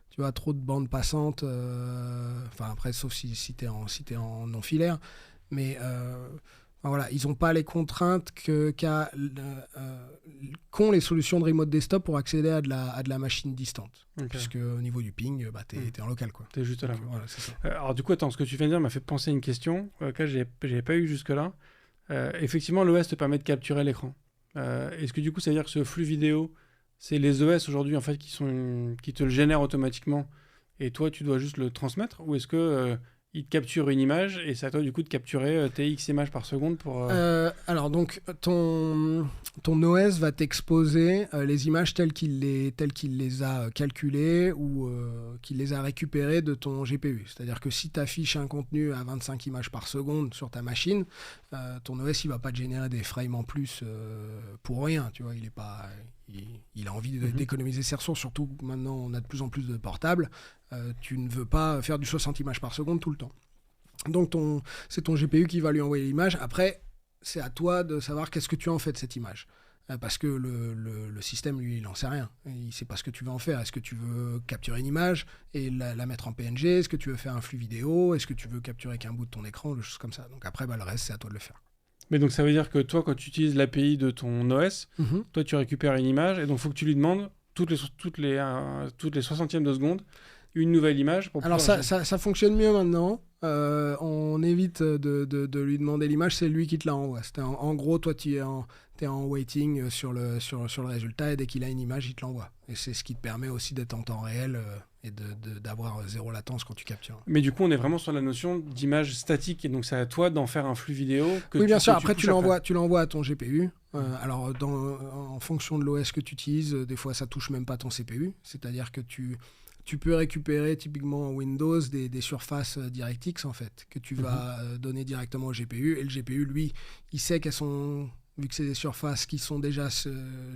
Speaker 2: tu vois, trop de bandes passantes. Après, sauf si t'es en non filaire. Mais voilà, ils n'ont pas les contraintes qu'ont les solutions de remote desktop pour accéder à de la machine distante. Okay. Puisque au niveau du ping, t'es en local, quoi.
Speaker 1: T'es juste là.
Speaker 2: Donc, voilà, c'est ça.
Speaker 1: Alors du coup, attends, ce que tu viens de dire m'a fait penser à une question que j'avais pas eu jusque-là. Effectivement, l'OS te permet de capturer l'écran. Est-ce que du coup, ça veut dire que ce flux vidéo, c'est les OS aujourd'hui en fait qui te le génèrent automatiquement et toi, tu dois juste le transmettre, ou est-ce que il te capture une image et c'est à toi du coup de capturer tes X images par seconde pour...
Speaker 2: Alors donc ton OS va t'exposer les images telles qu'il les a calculées ou qu'il les a récupérées de ton GPU. C'est-à-dire que si tu affiches un contenu à 25 images par seconde sur ta machine, ton OS il va pas te générer des frames en plus pour rien. Tu vois, il a envie d'économiser ses ressources, surtout que maintenant on a de plus en plus de portables. Tu ne veux pas faire du 60 images par seconde tout le temps. Donc c'est ton GPU qui va lui envoyer l'image. Après, c'est à toi de savoir qu'est-ce que tu en fais de cette image. Parce que le système, lui, il n'en sait rien. Il ne sait pas ce que tu veux en faire. Est-ce que tu veux capturer une image et la mettre en PNG? Est-ce que tu veux faire un flux vidéo? Est-ce que tu veux capturer qu'un bout de ton écran? Des choses comme ça. Donc après, le reste, c'est à toi de le faire.
Speaker 1: Mais donc ça veut dire que toi, quand tu utilises l'API de ton OS, toi, tu récupères une image et donc il faut que tu lui demandes toutes les 60e de seconde une nouvelle image.
Speaker 2: Alors ça fonctionne mieux maintenant. On évite de lui demander l'image, c'est lui qui te la renvoie. En gros, toi, tu es en waiting sur le résultat et dès qu'il a une image, il te l'envoie. Et c'est ce qui te permet aussi d'être en temps réel et d'avoir zéro latence quand tu captures.
Speaker 1: Mais du coup, on est vraiment sur la notion d'image statique et donc c'est à toi d'en faire un flux vidéo.
Speaker 2: Oui, bien sûr. Après, tu l'envoies à ton GPU. Alors, en fonction de l'OS que tu utilises, des fois, ça touche même pas ton CPU. C'est-à-dire que tu peux récupérer typiquement en Windows des surfaces DirectX en fait, que tu vas donner directement au GPU, et le GPU lui, il sait qu'elles sont, vu que c'est des surfaces qui sont déjà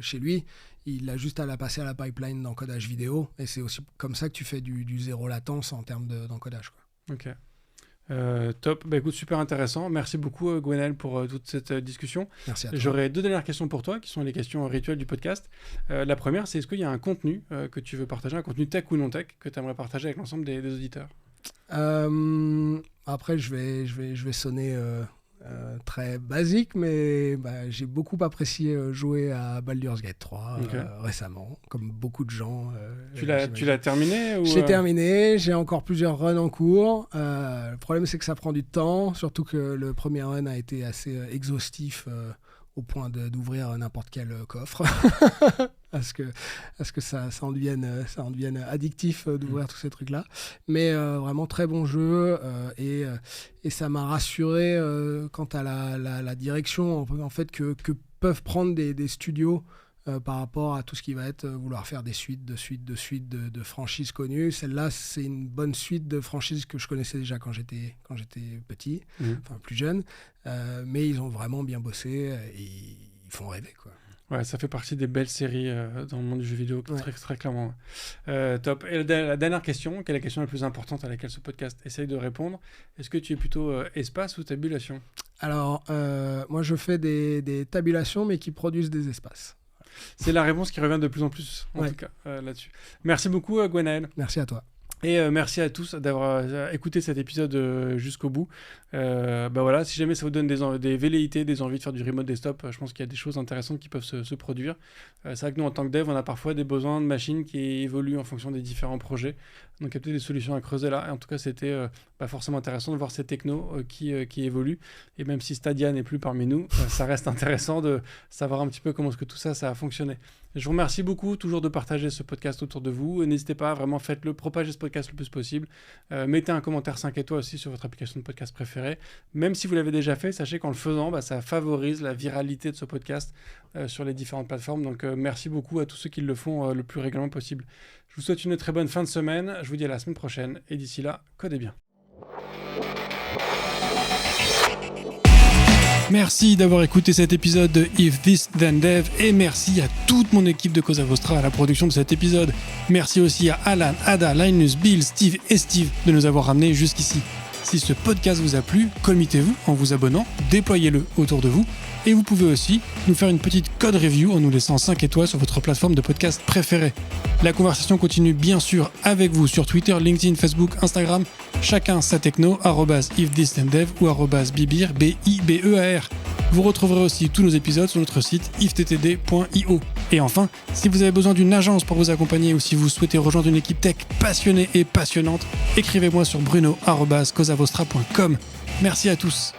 Speaker 2: chez lui, il a juste à la passer à la pipeline d'encodage vidéo, et c'est aussi comme ça que tu fais du zéro latence en termes d'encodage, quoi.
Speaker 1: Ok. Top, écoute, super intéressant. Merci beaucoup Gwenaël pour toute cette discussion.
Speaker 2: Merci à toi.
Speaker 1: J'aurais 2 dernières questions pour toi qui sont les questions rituelles du podcast. La première, c'est est-ce qu'il y a un contenu que tu veux partager, un contenu tech ou non tech que tu aimerais partager avec l'ensemble des auditeurs?
Speaker 2: Après je vais sonner très basique, mais j'ai beaucoup apprécié jouer à Baldur's Gate 3 récemment, comme beaucoup de gens.
Speaker 1: Tu l'as terminé ou...
Speaker 2: J'ai terminé, j'ai encore plusieurs runs en cours. Le problème, c'est que ça prend du temps, surtout que le premier run a été assez exhaustif au point d'ouvrir n'importe quel coffre. parce que ça en devienne addictif d'ouvrir tous ces trucs-là. Mais vraiment très bon jeu et ça m'a rassuré quant à la direction en fait que peuvent prendre des studios par rapport à tout ce qui va être vouloir faire des suites de franchises connues. Celle-là, c'est une bonne suite de franchises que je connaissais déjà quand j'étais petit, enfin plus jeune. Mais ils ont vraiment bien bossé et ils font rêver, quoi.
Speaker 1: Ouais, ça fait partie des belles séries dans le monde du jeu vidéo, très clairement. Top. Et la dernière question, qui est la question la plus importante à laquelle ce podcast essaye de répondre, est-ce que tu es plutôt espace ou tabulation ?
Speaker 2: Alors, moi, je fais des tabulations, mais qui produisent des espaces.
Speaker 1: C'est la réponse qui revient de plus en plus, en tout cas, là-dessus. Merci beaucoup, Gwenaël.
Speaker 2: Merci à toi.
Speaker 1: Et merci à tous d'avoir écouté cet épisode jusqu'au bout. Voilà, si jamais ça vous donne des velléités, des envies de faire du remote desktop, je pense qu'il y a des choses intéressantes qui peuvent se produire. C'est vrai que nous, en tant que dev, on a parfois des besoins de machines qui évoluent en fonction des différents projets. Donc il y a peut-être des solutions à creuser là. Et en tout cas, c'était forcément intéressant de voir ces technos qui évoluent. Et même si Stadia n'est plus parmi nous, ça reste intéressant de savoir un petit peu comment est-ce que tout ça a fonctionné. Je vous remercie beaucoup toujours de partager ce podcast autour de vous. N'hésitez pas, vraiment faites-le, propagez ce podcast le plus possible. Mettez un commentaire 5 étoiles aussi sur votre application de podcast préférée. Même si vous l'avez déjà fait, sachez qu'en le faisant, ça favorise la viralité de ce podcast sur les différentes plateformes. Donc merci beaucoup à tous ceux qui le font le plus régulièrement possible. Je vous souhaite une très bonne fin de semaine. Je vous dis à la semaine prochaine. Et d'ici là, codez bien. Merci d'avoir écouté cet épisode de If This Then Dev et merci à toute mon équipe de Cosa Vostra à la production de cet épisode. Merci aussi à Alan, Ada, Linus, Bill, Steve et Steve de nous avoir ramenés jusqu'ici. Si ce podcast vous a plu, committez-vous en vous abonnant, déployez-le autour de vous et vous pouvez aussi nous faire une petite code review en nous laissant 5 étoiles sur votre plateforme de podcast préférée. La conversation continue bien sûr avec vous sur Twitter, LinkedIn, Facebook, Instagram, chacun sa techno, @ifthisdendev ou @bibir, B-I-B-E-A-R. Vous retrouverez aussi tous nos épisodes sur notre site ifttd.io. Et enfin, si vous avez besoin d'une agence pour vous accompagner ou si vous souhaitez rejoindre une équipe tech passionnée et passionnante, écrivez-moi sur bruno@cosavostra.com. Merci à tous.